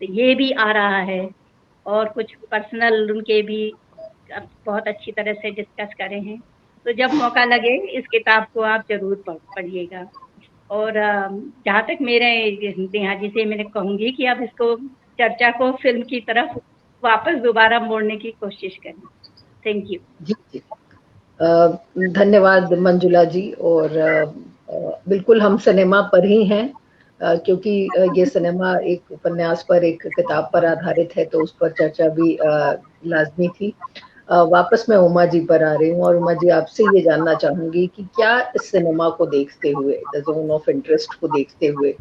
तो ये भी आ रहा है, और कुछ पर्सनल उनके भी बहुत अच्छी तरह से डिस्कस करे हैं। तो जब मौका लगे इस किताब को आप जरूर पढ़िएगा। और जहाँ तक मेरे नेहा जी से मैंने कहूँगी कि अब इसको चर्चा को फिल्म की तरफ वापस दोबारा मोड़ने की कोशिश करें। Thank you. जी जी, धन्यवाद मंजुला जी। और बिल्कुल हम सिनेमा पर ही हैं, क्योंकि ये सिनेमा एक उपन्यास पर, एक किताब पर आधारित है, तो उस पर चर्चा भी लाजमी थी। वापस मैं उमा जी पर आ रही हूँ, और उमा जी आपसे ये जानना चाहूंगी कि क्या इस सिनेमा को देखते हुए, द जोन ऑफ इंटरेस्ट को देखते हुए,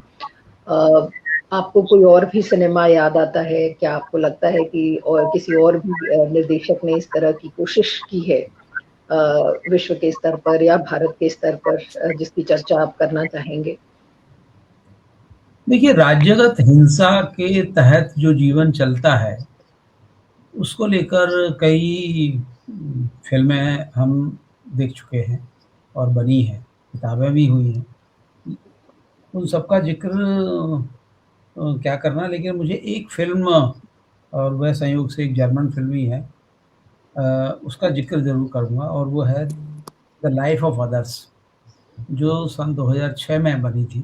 आपको कोई और भी सिनेमा याद आता है? क्या आपको लगता है कि और किसी और भी निर्देशक ने इस तरह की कोशिश की है विश्व के स्तर पर या भारत के स्तर पर, जिसकी चर्चा आप करना चाहेंगे? देखिए, राज्यगत हिंसा के तहत जो जीवन चलता है उसको लेकर कई फिल्में हम देख चुके हैं और बनी हैं, किताबें भी हुई हैं। उन सबका जिक्र क्या करना, लेकिन मुझे एक फिल्म, और वह संयोग से एक जर्मन फिल्म ही है, उसका जिक्र ज़रूर करूँगा, और वो है द लाइफ ऑफ अदर्स, जो सन 2006 में बनी थी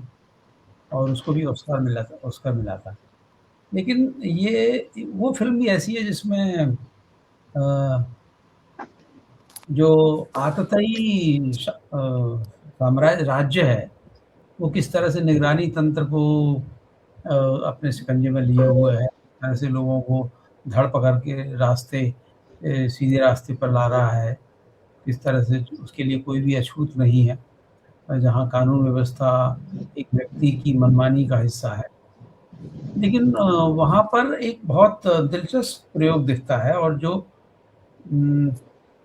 और उसको भी ऑस्कर मिला था। लेकिन ये वो फिल्म भी ऐसी है जिसमें जो आतताई साम्राज्य राज्य है वो किस तरह से निगरानी तंत्र को अपने शिकंजे में लिए हुए है, ऐसे लोगों को धड़ पकड़ के सीधे रास्ते पर ला रहा है, किस तरह से उसके लिए कोई भी अछूत नहीं है, जहाँ कानून व्यवस्था एक व्यक्ति की मनमानी का हिस्सा है। लेकिन वहाँ पर एक बहुत दिलचस्प प्रयोग दिखता है, और जो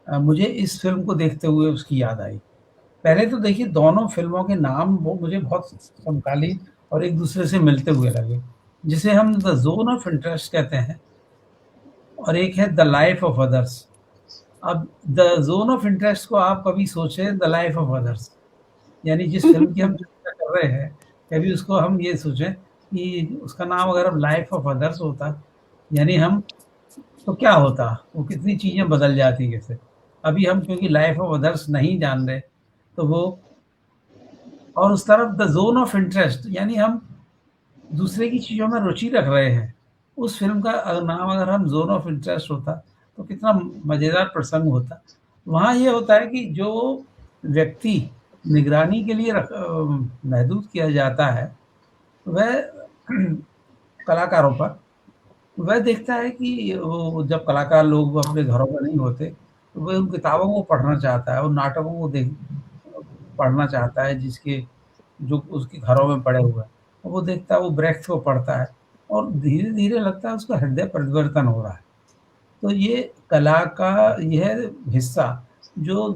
मुझे इस फिल्म को देखते हुए उसकी याद आई। पहले तो देखिए, दोनों फिल्मों के नाम वो मुझे बहुत समकालीन और एक दूसरे से मिलते हुए लगे, जिसे हम द जोन ऑफ इंटरेस्ट कहते हैं, और एक है द लाइफ ऑफ अदर्स। अब द जोन ऑफ इंटरेस्ट को आप कभी सोचें द लाइफ ऑफ अदर्स, यानी जिस फिल्म की हम चर्चा कर रहे हैं, कभी उसको हम ये सोचें कि उसका नाम अगर अब लाइफ ऑफ अदर्स होता, यानी हम तो क्या होता, वो कितनी चीज़ें बदल जाती कैसे। अभी हम क्योंकि लाइफ ऑफ अदर्स नहीं जान रहे, तो वो, और उस तरफ द जोन ऑफ इंटरेस्ट, यानी हम दूसरे की चीज़ों में रुचि रख रहे हैं। उस फिल्म का नाम अगर हम जोन ऑफ इंटरेस्ट होता तो कितना मज़ेदार प्रसंग होता। वहाँ ये होता है कि जो व्यक्ति निगरानी के लिए महदूद किया जाता है, वह कलाकारों पर, वह देखता है कि वो जब कलाकार लोग अपने घरों में नहीं होते तो वो उन किताबों को पढ़ना चाहता है, उन नाटकों को पढ़ना चाहता है जिसके जो उसके घरों में पड़े हुए हैं। वो देखता है, वो ब्रेख्त को पढ़ता है और धीरे-धीरे लगता है उसका हृदय परिवर्तन हो रहा है। तो ये कला का यह हिस्सा जो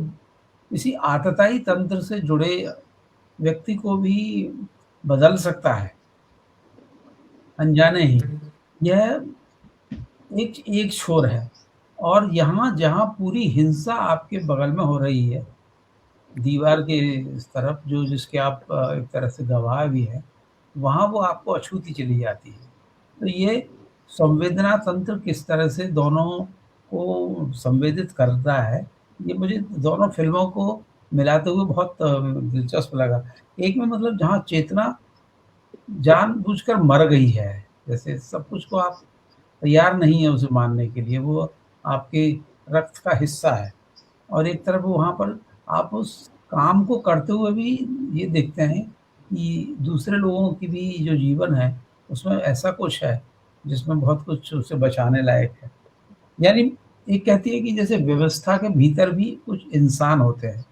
किसी आतताई तंत्र से जुड़े व्यक्ति को भी बदल सकता है, अनजाने ही। यह एक एक छोर है और यहाँ जहाँ पूरी हिंसा आपके बगल में हो रही है, दीवार के इस तरफ जो जिसके आप एक तरह से गवाह भी हैं, वहाँ वो आपको अछूती चली जाती है। तो ये संवेदना तंत्र किस तरह से दोनों को संवेदित करता है, ये मुझे दोनों फ़िल्मों को मिलाते हुए बहुत दिलचस्प लगा। एक में मतलब जहाँ चेतना जानबूझकर मर गई है, जैसे सब कुछ को आप तैयार नहीं है उसे मानने के लिए, वो आपके रक्त का हिस्सा है। और एक तरफ वहाँ पर आप उस काम को करते हुए भी ये देखते हैं कि दूसरे लोगों की भी जो जीवन है, उसमें ऐसा कुछ है, जिसमें बहुत कुछ उसे बचाने लायक है। यानी ये कहती है कि जैसे व्यवस्था के भीतर भी कुछ इंसान होते हैं।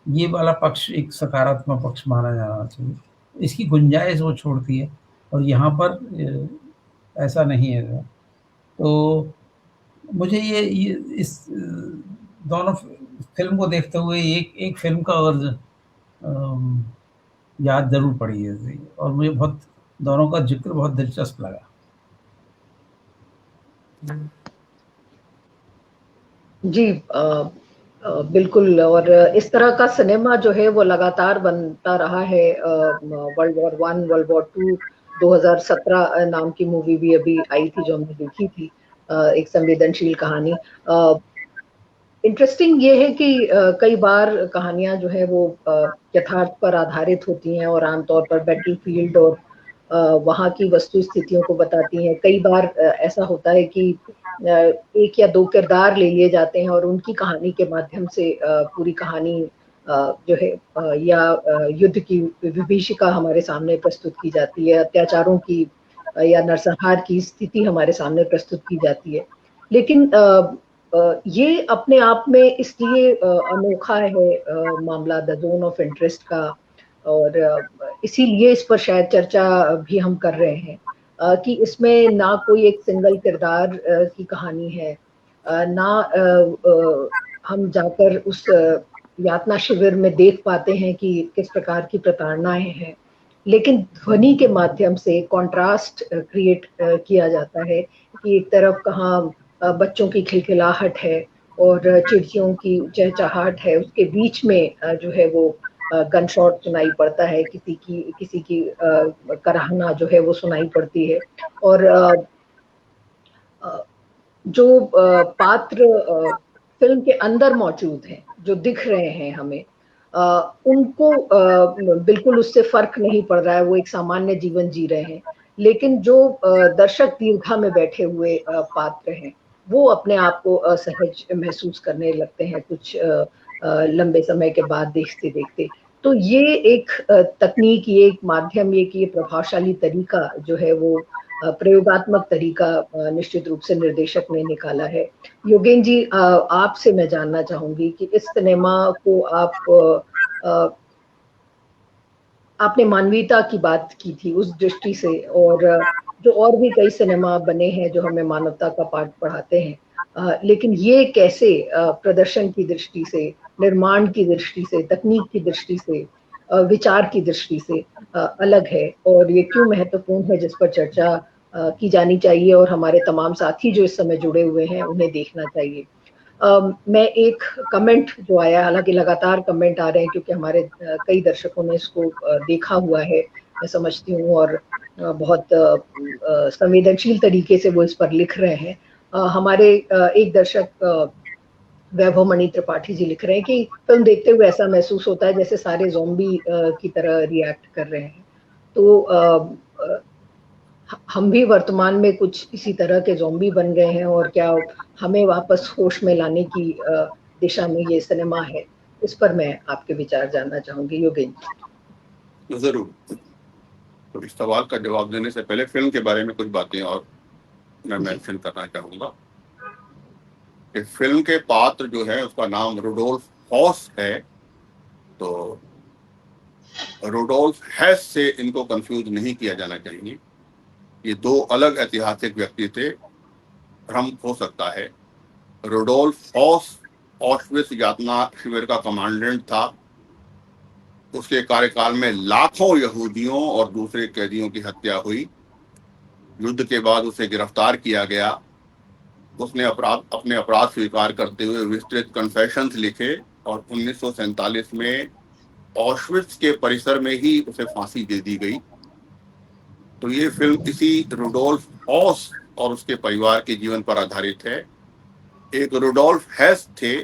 ये वाला पक्ष एक सकारात्मक पक्ष माना जाना चाहिए। इसकी गुंजाइश वो छोड़ती है और यहाँ पर ऐसा नहीं है। तो मुझे ये इस दोनों फ़िल्म को देखते हुए एक एक फ़िल्म का और याद ज़रूर पड़ी है और मुझे बहुत दोनों का ज़िक्र बहुत दिलचस्प लगा। जी बिल्कुल। और इस तरह का सिनेमा जो है वो लगातार बनता रहा है। वर्ल्ड वॉर 1, वर्ल्ड वॉर 2, 2017 नाम की मूवी भी अभी आई थी जो हमने देखी थी, एक संवेदनशील कहानी। इंटरेस्टिंग ये है कि कई बार कहानियां जो है वो यथार्थ पर आधारित होती हैं और आमतौर पर बैटलफील्ड और वहाँ की वस्तु स्थितियों को बताती हैं। कई बार ऐसा होता है कि एक या दो किरदार ले लिए जाते हैं और उनकी कहानी के माध्यम से पूरी कहानी जो है या युद्ध की विभीषिका हमारे सामने प्रस्तुत की जाती है, अत्याचारों की या नरसंहार की स्थिति हमारे सामने प्रस्तुत की जाती है। लेकिन ये अपने आप में इसलिए अनोखा है मामला द जोन ऑफ इंटरेस्ट का, और इसीलिए इस पर शायद चर्चा भी हम कर रहे हैं कि इसमें ना कोई एक सिंगल किरदार की कहानी है, ना हम जाकर उस यातना शिविर में देख पाते हैं कि किस प्रकार की प्रताड़नाएं हैं, लेकिन ध्वनि के माध्यम से कॉन्ट्रास्ट क्रिएट किया जाता है कि एक तरफ कहाँ बच्चों की खिलखिलाहट है और चिड़चियों की चहचहाहट है, उसके बीच में जो है वो गन शॉट सुनाई पड़ता है, किसी की कराहना जो है वो सुनाई पड़ती है। और जो पात्र फिल्म के अंदर मौजूद हैं, जो दिख रहे हैं हमें, उनको बिल्कुल उससे फर्क नहीं पड़ रहा है, वो एक सामान्य जीवन जी रहे हैं। लेकिन जो दर्शक दीर्घा में बैठे हुए पात्र हैं, वो अपने आप को असहज महसूस करने लगते हैं कुछ लंबे समय के बाद देखते देखते। तो ये एक तकनीक, ये एक माध्यम, ये प्रभावशाली तरीका जो है वो प्रयोगात्मक तरीका निश्चित रूप से निर्देशक ने निकाला है। योगेन जी, आपसे मैं जानना चाहूंगी कि इस सिनेमा को आपने मानवीयता की बात की थी उस दृष्टि से, और जो और भी कई सिनेमा बने हैं जो हमें मानवता का पाठ पढ़ाते हैं, लेकिन ये कैसे प्रदर्शन की दृष्टि से, निर्माण की दृष्टि से, तकनीक की दृष्टि से, विचार की दृष्टि से अलग है, और ये क्यों महत्वपूर्ण है, जिस पर चर्चा की जानी चाहिए और हमारे तमाम साथी जो इस समय जुड़े हुए हैं उन्हें देखना चाहिए। मैं एक कमेंट जो आया, हालांकि लगातार कमेंट आ रहे हैं क्योंकि हमारे कई दर्शकों ने इसको देखा हुआ है, मैं समझती हूँ, और बहुत संवेदनशील तरीके से वो इस पर लिख रहे हैं। हमारे एक दर्शक वैभव मणि त्रिपाठी जी लिख रहे हैं कि फिल्म देखते हुए ऐसा महसूस होता है जैसे सारे ज़ॉम्बी की तरह रिएक्ट कर रहे हैं। तो हम भी वर्तमान में कुछ इसी तरह के ज़ॉम्बी बन गए हैं, और क्या हमें वापस होश में लाने की दिशा में ये सिनेमा है? इस पर मैं आपके विचार जानना चाहूंगी, योगेन। जरूर। तो इस सवाल का जवाब देने से पहले फिल्म के बारे में कुछ बातें और मैं मेंशन करना चाहूंगा। कि फिल्म के पात्र जो है उसका नाम रुडोल्फ हॉस है, तो रुडोल्फ हेस से इनको कंफ्यूज नहीं किया जाना चाहिए। ये दो अलग ऐतिहासिक व्यक्ति थे, भ्रम हो सकता है। रुडोल्फ हॉस ऑश्विट्ज़ यातना शिविर का कमांडेंट था। उसके कार्यकाल में लाखों यहूदियों और दूसरे कैदियों की हत्या हुई। युद्ध के बाद उसे गिरफ्तार किया गया। उसने अपने अपराध स्वीकार करते हुए विस्तृत कन्फेशंस लिखे और 1947 में ऑश्विट्ज़ के परिसर में ही उसे फांसी दे दी गई। तो ये फिल्म इसी रुडोल्फ हॉस और उसके परिवार के जीवन पर आधारित है। एक रुडोल्फ हेस थे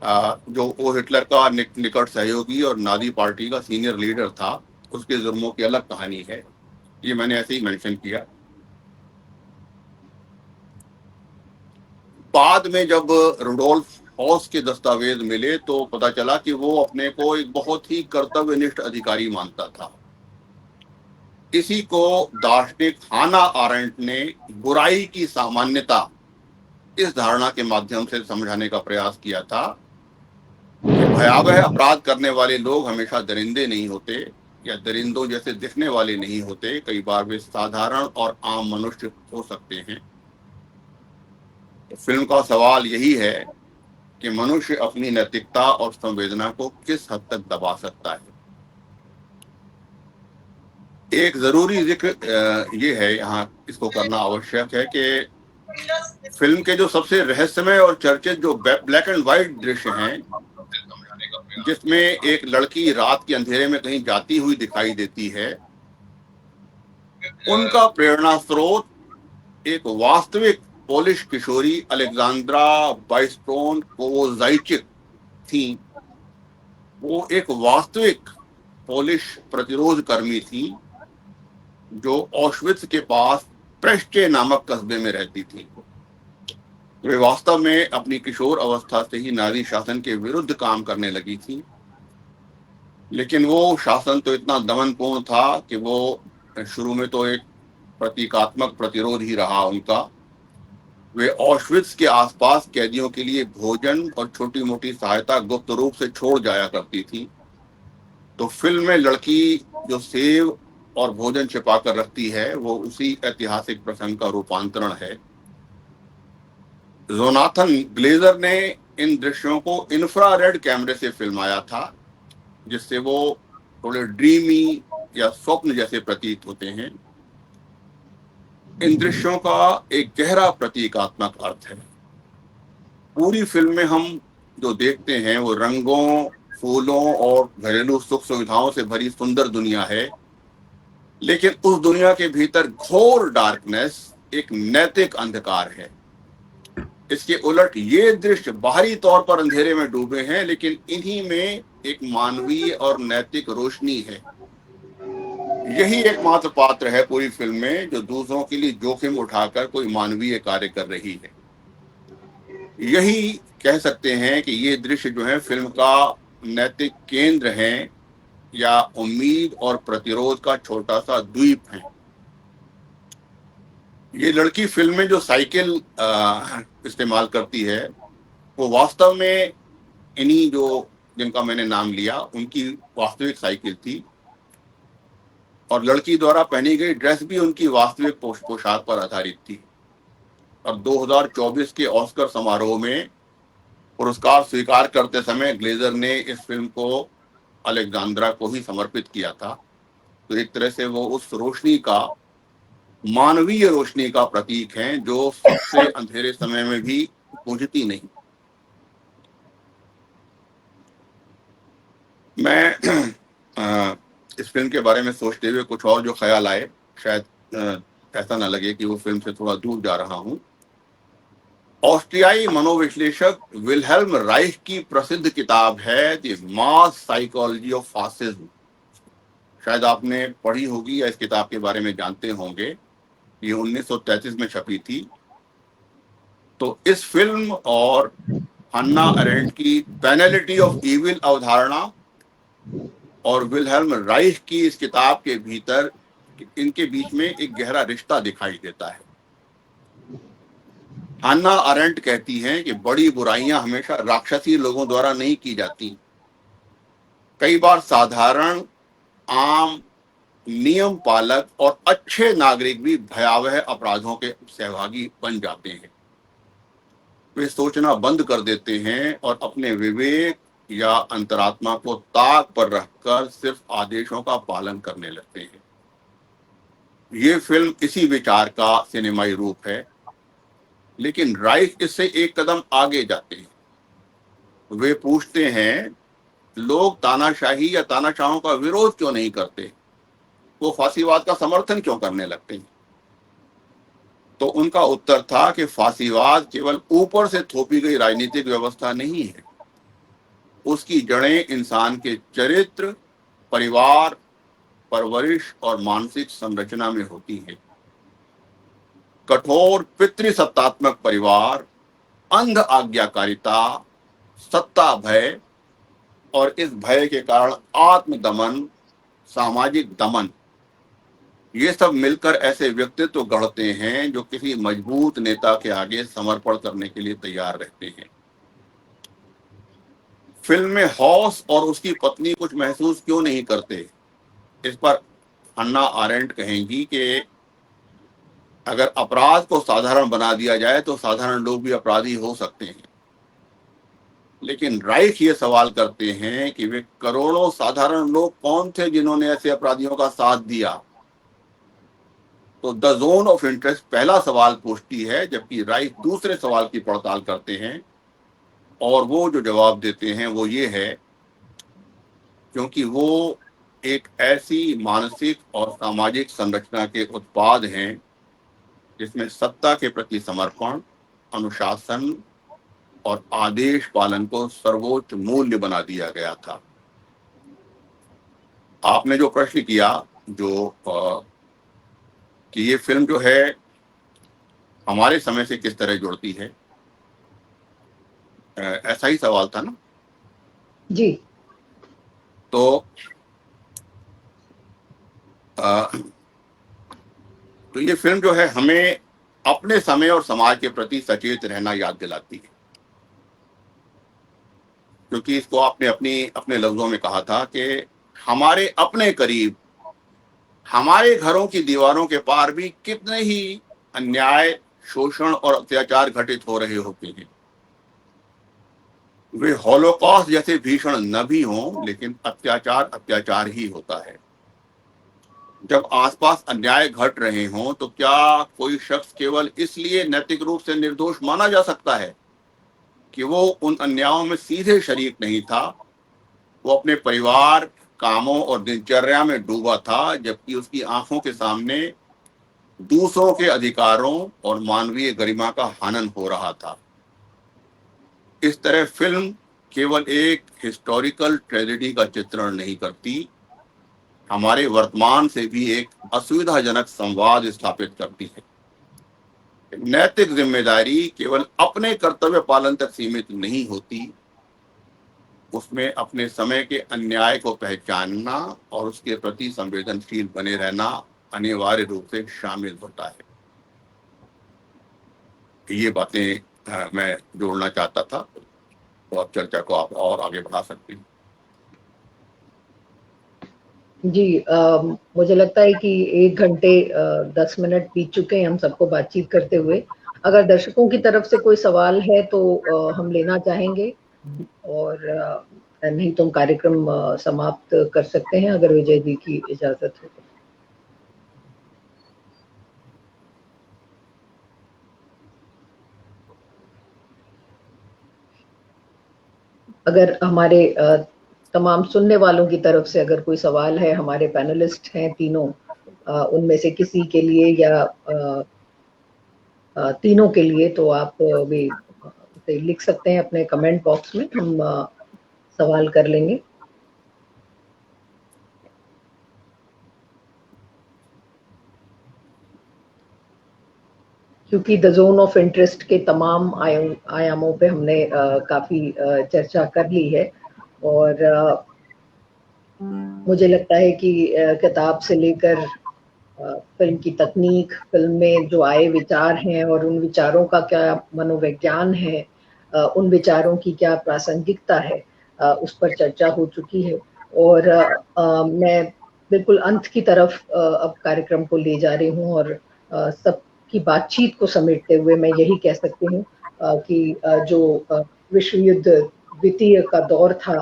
जो वो हिटलर का निकट सहयोगी और नाजी पार्टी का सीनियर लीडर था। उसके जुर्मों की अलग कहानी है, ये मैंने ऐसे ही मेंशन किया। बाद में जब रुडोल्फ हॉस के दस्तावेज मिले तो पता चला कि वो अपने को एक बहुत ही कर्तव्यनिष्ठ अधिकारी मानता था। इसी को दार्शनिक हाना आरेंट ने बुराई की सामान्यता इस धारणा के माध्यम से समझाने का प्रयास किया था कि भयावह अपराध करने वाले लोग हमेशा दरिंदे नहीं होते या दरिंदों जैसे दिखने वाले नहीं होते। कई बार वे साधारण और आम मनुष्य हो सकते हैं। फिल्म का सवाल यही है कि मनुष्य अपनी नैतिकता और संवेदना को किस हद तक दबा सकता है। एक जरूरी जिक्र ये है, यहाँ इसको करना आवश्यक है कि फिल्म के जो सबसे रहस्यमय और चर्चित जो ब्लैक एंड व्हाइट दृश्य हैं, जिसमें एक लड़की रात के अंधेरे में कहीं जाती हुई दिखाई देती है, उनका प्रेरणा स्रोत एक वास्तविक पोलिश किशोरी अलेक्जेंड्रा बाइस्ट्रोन कोवोजाइचिक थी। वो एक वास्तविक पोलिश प्रतिरोध कर्मी थी जो ऑश्विट्ज़ के पास प्रेश्चे नामक कस्बे में रहती थी। वे वास्तव में अपनी किशोर अवस्था से ही नाजी शासन के विरुद्ध काम करने लगी थी, लेकिन वो शासन तो इतना दमनपूर्ण था कि वो शुरू में तो एक प्रतीकात्मक प्रतिरोध ही रहा उनका। वे ऑश्विट्ज़ के आसपास कैदियों के लिए भोजन और छोटी मोटी सहायता गुप्त रूप से छोड़ जाया करती थी। तो फिल्म में लड़की जो सेव और भोजन छिपा कर रखती है, वो उसी ऐतिहासिक प्रसंग का रूपांतरण है। जोनाथन ग्लेजर ने इन दृश्यों को इंफ्रारेड कैमरे से फिल्माया था, जिससे वो थोड़े ड्रीमी या स्वप्न जैसे प्रतीत होते हैं। इन दृश्यों का एक गहरा प्रतीकात्मक अर्थ है। पूरी फिल्म में हम जो देखते हैं वो रंगों, फूलों और घरेलू सुख सुविधाओं से भरी सुंदर दुनिया है, लेकिन उस दुनिया के भीतर घोर डार्कनेस, एक नैतिक अंधकार है। इसके उलट ये दृश्य बाहरी तौर पर अंधेरे में डूबे हैं, लेकिन इन्हीं में एक मानवीय और नैतिक रोशनी है। यही एकमात्र पात्र है पूरी फिल्म में जो दूसरों के लिए जोखिम उठाकर कोई मानवीय कार्य कर रही है। यही कह सकते हैं कि ये दृश्य जो है फिल्म का नैतिक केंद्र है या उम्मीद और प्रतिरोध का छोटा सा द्वीप है। ये लड़की फिल्म में जो साइकिल इस्तेमाल करती है वो वास्तव में इन्हीं जो जिनका मैंने नाम लिया उनकी वास्तविक साइकिल थी, और लड़की द्वारा पहनी गई ड्रेस भी उनकी वास्तविक पोशाक पर आधारित थी। और 2024 के ऑस्कर समारोह में पुरस्कार स्वीकार करते समय ग्लेजर ने इस फिल्म को अलेक्जेंड्रा को ही समर्पित किया था। तो एक तरह से वो उस रोशनी का, मानवीय रोशनी का प्रतीक है जो सबसे अंधेरे समय में भी बुझती नहीं। मैं इस फिल्म के बारे में सोचते हुए कुछ और जो ख्याल आए, शायद ऐसा ना लगे कि वो फिल्म से थोड़ा दूर जा रहा हूं। ऑस्ट्रियाई मनोविश्लेषक विल्हेल्म राइख की प्रसिद्ध किताब है the mass psychology of fascism. शायद आपने पढ़ी होगी या इस किताब के बारे में जानते होंगे। ये 1933 में छपी थी। तो इस फिल्म और हन्ना अरेंट की पेनल्टी ऑफ इविल अवधारणा और विल्हेल्म राइख की इस किताब के भीतर इनके बीच में एक गहरा रिश्ता दिखाई देता है। हन्ना अरेंट कहती हैं कि बड़ी बुराइयां हमेशा राक्षसी लोगों द्वारा नहीं की जाती, कई बार साधारण, आम, नियम पालक और अच्छे नागरिक भी भयावह अपराधों के सहभागी बन जाते हैं। वे सोचना बंद कर देते हैं और अपने विवेक या अंतरात्मा को ताक पर रखकर सिर्फ आदेशों का पालन करने लगते हैं। ये फिल्म इसी विचार का सिनेमाई रूप है, लेकिन राइस इससे एक कदम आगे जाते हैं। वे पूछते हैं, लोग तानाशाही या तानाशाहों का विरोध क्यों नहीं करते, वो फांसीवाद का समर्थन क्यों करने लगते हैं? तो उनका उत्तर था कि फांसीवाद केवल ऊपर से थोपी गई राजनीतिक व्यवस्था नहीं है, उसकी जड़ें इंसान के चरित्र, परिवार, परवरिश और मानसिक संरचना में होती है। कठोर पितृसत्तात्मक परिवार, अंध आज्ञाकारिता, सत्ता भय और इस भय के कारण आत्मदमन, सामाजिक दमन, ये सब मिलकर ऐसे व्यक्तित्व गढ़ते हैं जो किसी मजबूत नेता के आगे समर्पण करने के लिए तैयार रहते हैं। फिल्म में हॉस और उसकी पत्नी कुछ महसूस क्यों नहीं करते, इस पर हन्ना आरेंट कहेंगी कि अगर अपराध को साधारण बना दिया जाए तो साधारण लोग भी अपराधी हो सकते हैं। लेकिन राइस ये सवाल करते हैं कि वे करोड़ों साधारण लोग कौन थे जिन्होंने ऐसे अपराधियों का साथ दिया। तो द जोन ऑफ इंटरेस्ट पहला सवाल पूछती है, जबकि राइस दूसरे सवाल की पड़ताल करते हैं, और वो जो जवाब देते हैं वो ये है, क्योंकि वो एक ऐसी मानसिक और सामाजिक संरचना के उत्पाद हैं जिसमें सत्ता के प्रति समर्पण, अनुशासन और आदेश पालन को सर्वोच्च मूल्य बना दिया गया था। आपने जो प्रश्न किया कि ये फिल्म जो है हमारे समय से किस तरह जुड़ती है, ऐसा ही सवाल था ना जी। तो ये फिल्म जो है हमें अपने समय और समाज के प्रति सचेत रहना याद दिलाती है, क्योंकि इसको आपने अपने लफ्जों में कहा था कि हमारे अपने करीब, हमारे घरों की दीवारों के पार भी कितने ही अन्याय, शोषण और अत्याचार घटित हो रहे होते हैं। वे हॉलोकॉस्ट जैसे भीषण न भी हों, लेकिन अत्याचार ही होता है। जब आसपास अन्याय घट रहे हों तो क्या कोई शख्स केवल इसलिए नैतिक रूप से निर्दोष माना जा सकता है कि वो उन अन्यायों में सीधे शरीक नहीं था? वो अपने परिवार, कामों और दिनचर्या में डूबा था, जबकि उसकी आंखों के सामने दूसरों के अधिकारों और मानवीय गरिमा का हनन हो रहा था। इस तरह फिल्म केवल एक हिस्टोरिकल ट्रेजेडी का चित्रण नहीं करती, हमारे वर्तमान से भी एक असुविधाजनक संवाद स्थापित करती है। नैतिक जिम्मेदारी केवल अपने कर्तव्य पालन तक सीमित नहीं होती, उसमें अपने समय के अन्याय को पहचानना और उसके प्रति संवेदनशील बने रहना अनिवार्य रूप से शामिल होता है। ये बातें मैं जोड़ना चाहता था, तो अब चर्चा को आप और आगे बढ़ा सकते हैं। जी, मुझे लगता है कि 1 घंटे 10 मिनट बीत चुके हैं हम सबको बातचीत करते हुए। अगर दर्शकों की तरफ से कोई सवाल है तो हम लेना चाहेंगे, और नहीं तो हम कार्यक्रम समाप्त कर सकते हैं, अगर विजय जी की इजाजत हो। अगर हमारे तमाम सुनने वालों की तरफ से अगर कोई सवाल है, हमारे पैनलिस्ट हैं तीनों, उनमें से किसी के लिए या तीनों के लिए, तो आप भी लिख सकते हैं अपने कमेंट बॉक्स में, हम सवाल कर लेंगे। क्योंकि द जोन ऑफ इंटरेस्ट के तमाम आयामों पे हमने काफ़ी चर्चा कर ली है, और मुझे लगता है कि किताब से लेकर फिल्म की तकनीक, फिल्म में जो आए विचार हैं और उन विचारों का क्या मनोविज्ञान है, उन विचारों की क्या प्रासंगिकता है, उस पर चर्चा हो चुकी है। और मैं बिल्कुल अंत की तरफ अब कार्यक्रम को ले जा रही हूँ और सबकी बातचीत को समेटते हुए मैं यही कह सकती हूँ कि जो विश्व युद्ध द्वितीय का दौर था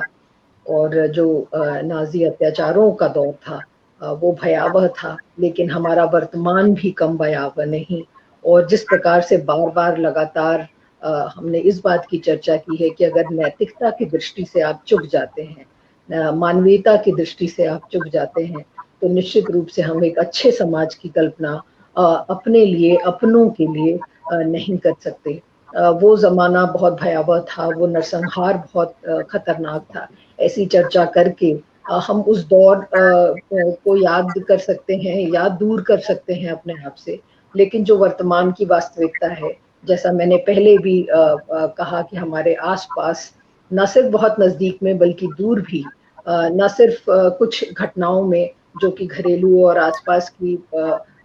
और जो नाजी अत्याचारों का दौर था वो भयावह था, लेकिन हमारा वर्तमान भी कम भयावह नहीं। और जिस प्रकार से बार बार लगातार हमने इस बात की चर्चा की है कि अगर नैतिकता की दृष्टि से आप चुक जाते हैं, मानवीयता की दृष्टि से आप चुक जाते हैं, तो निश्चित रूप से हम एक अच्छे समाज की कल्पना अपने लिए, अपनों के लिए नहीं कर सकते। वो जमाना बहुत भयावह था, वो नरसंहार बहुत खतरनाक था। ऐसी चर्चा करके हम उस दौर को याद कर सकते हैं या दूर कर सकते हैं अपने आप से, लेकिन जो वर्तमान की वास्तविकता है, जैसा मैंने पहले भी कहा कि हमारे आसपास न सिर्फ बहुत नजदीक में बल्कि दूर भी, न सिर्फ कुछ घटनाओं में जो कि घरेलू और आसपास की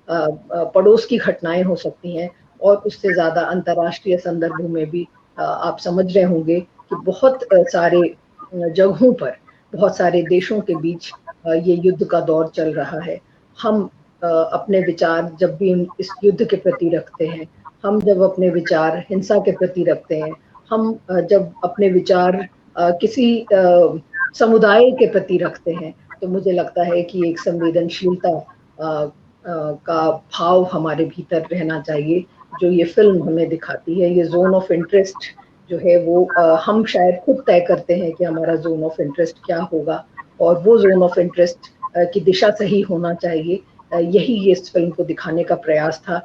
पड़ोस की घटनाएं हो सकती हैं, और उससे ज्यादा अंतर्राष्ट्रीय संदर्भों में भी आप समझ रहे होंगे कि बहुत सारे जगहों पर, बहुत सारे देशों के बीच ये युद्ध का दौर चल रहा है। हम अपने विचार जब भी इस युद्ध के प्रति रखते हैं, हम जब अपने विचार हिंसा के प्रति रखते हैं, हम जब अपने विचार किसी समुदाय के प्रति रखते हैं, तो मुझे लगता है कि एक संवेदनशीलता का भाव हमारे भीतर रहना चाहिए, जो ये फिल्म हमें दिखाती है। ये जोन ऑफ इंटरेस्ट जो है वो हम शायद खुद तय करते हैं कि हमारा जोन ऑफ इंटरेस्ट क्या होगा, और वो जोन ऑफ इंटरेस्ट की दिशा सही होना चाहिए। यही ये इस फिल्म को दिखाने का प्रयास था।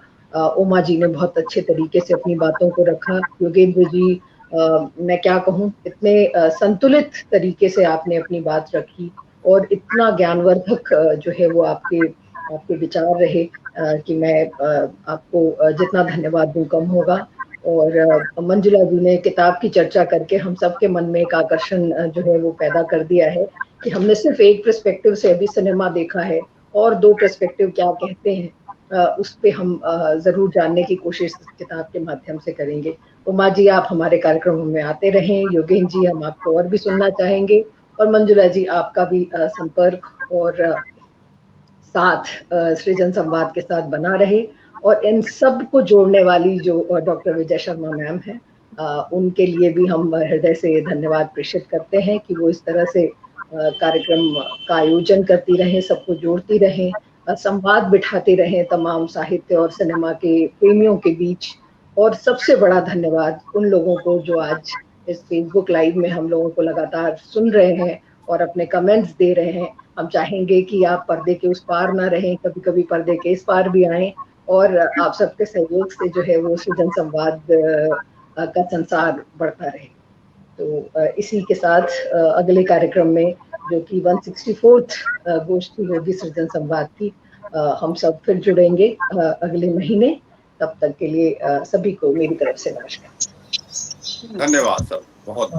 उमा जी ने बहुत अच्छे तरीके से अपनी बातों को रखा। योगेंद्र जी, मैं क्या कहूँ, इतने संतुलित तरीके से आपने अपनी बात रखी और इतना ज्ञानवर्धक जो है वो आपके विचार रहे कि मैं आपको जितना धन्यवाद दूं कम होगा। और मंजुला जी ने किताब की चर्चा करके हम सबके मन में एक आकर्षण जो है वो पैदा कर दिया है कि हमने सिर्फ एक पर्सपेक्टिव से अभी सिनेमा देखा है, और दो पर्सपेक्टिव क्या कहते हैं उस पे हम जरूर जानने की कोशिश इस किताब के माध्यम से करेंगे। उमा जी, आप हमारे कार्यक्रमों में आते रहें। योगेंद्र जी, हम आपको और भी सुनना चाहेंगे, और मंजुला जी, आपका भी संपर्क और साथ सृजन संवाद के साथ बना रहे। और इन सब को जोड़ने वाली जो डॉक्टर विजय शर्मा मैम हैं, उनके लिए भी हम हृदय से धन्यवाद प्रेषित करते हैं कि वो इस तरह से कार्यक्रम का आयोजन करती रहें, सबको जोड़ती रहें, संवाद बिठाते रहें तमाम साहित्य और सिनेमा के प्रेमियों के बीच। और सबसे बड़ा धन्यवाद उन लोगों को जो आज इस फेसबुक लाइव में हम लोगों को लगातार सुन रहे हैं और अपने कमेंट्स दे रहे हैं। हम चाहेंगे कि आप पर्दे के उस पार ना रहें, कभी कभी पर्दे के इस पार भी आएं, और आप सबके सहयोग से जो है वो सृजन संवाद का संसार बढ़ता रहे। तो इसी के साथ अगले कार्यक्रम में, जो कि 164th गोष्ठी होगी सृजन संवाद की, हम सब फिर जुड़ेंगे अगले महीने। तब तक के लिए सभी को मेरी तरफ से नमस्कार। धन्यवाद सर, बहुत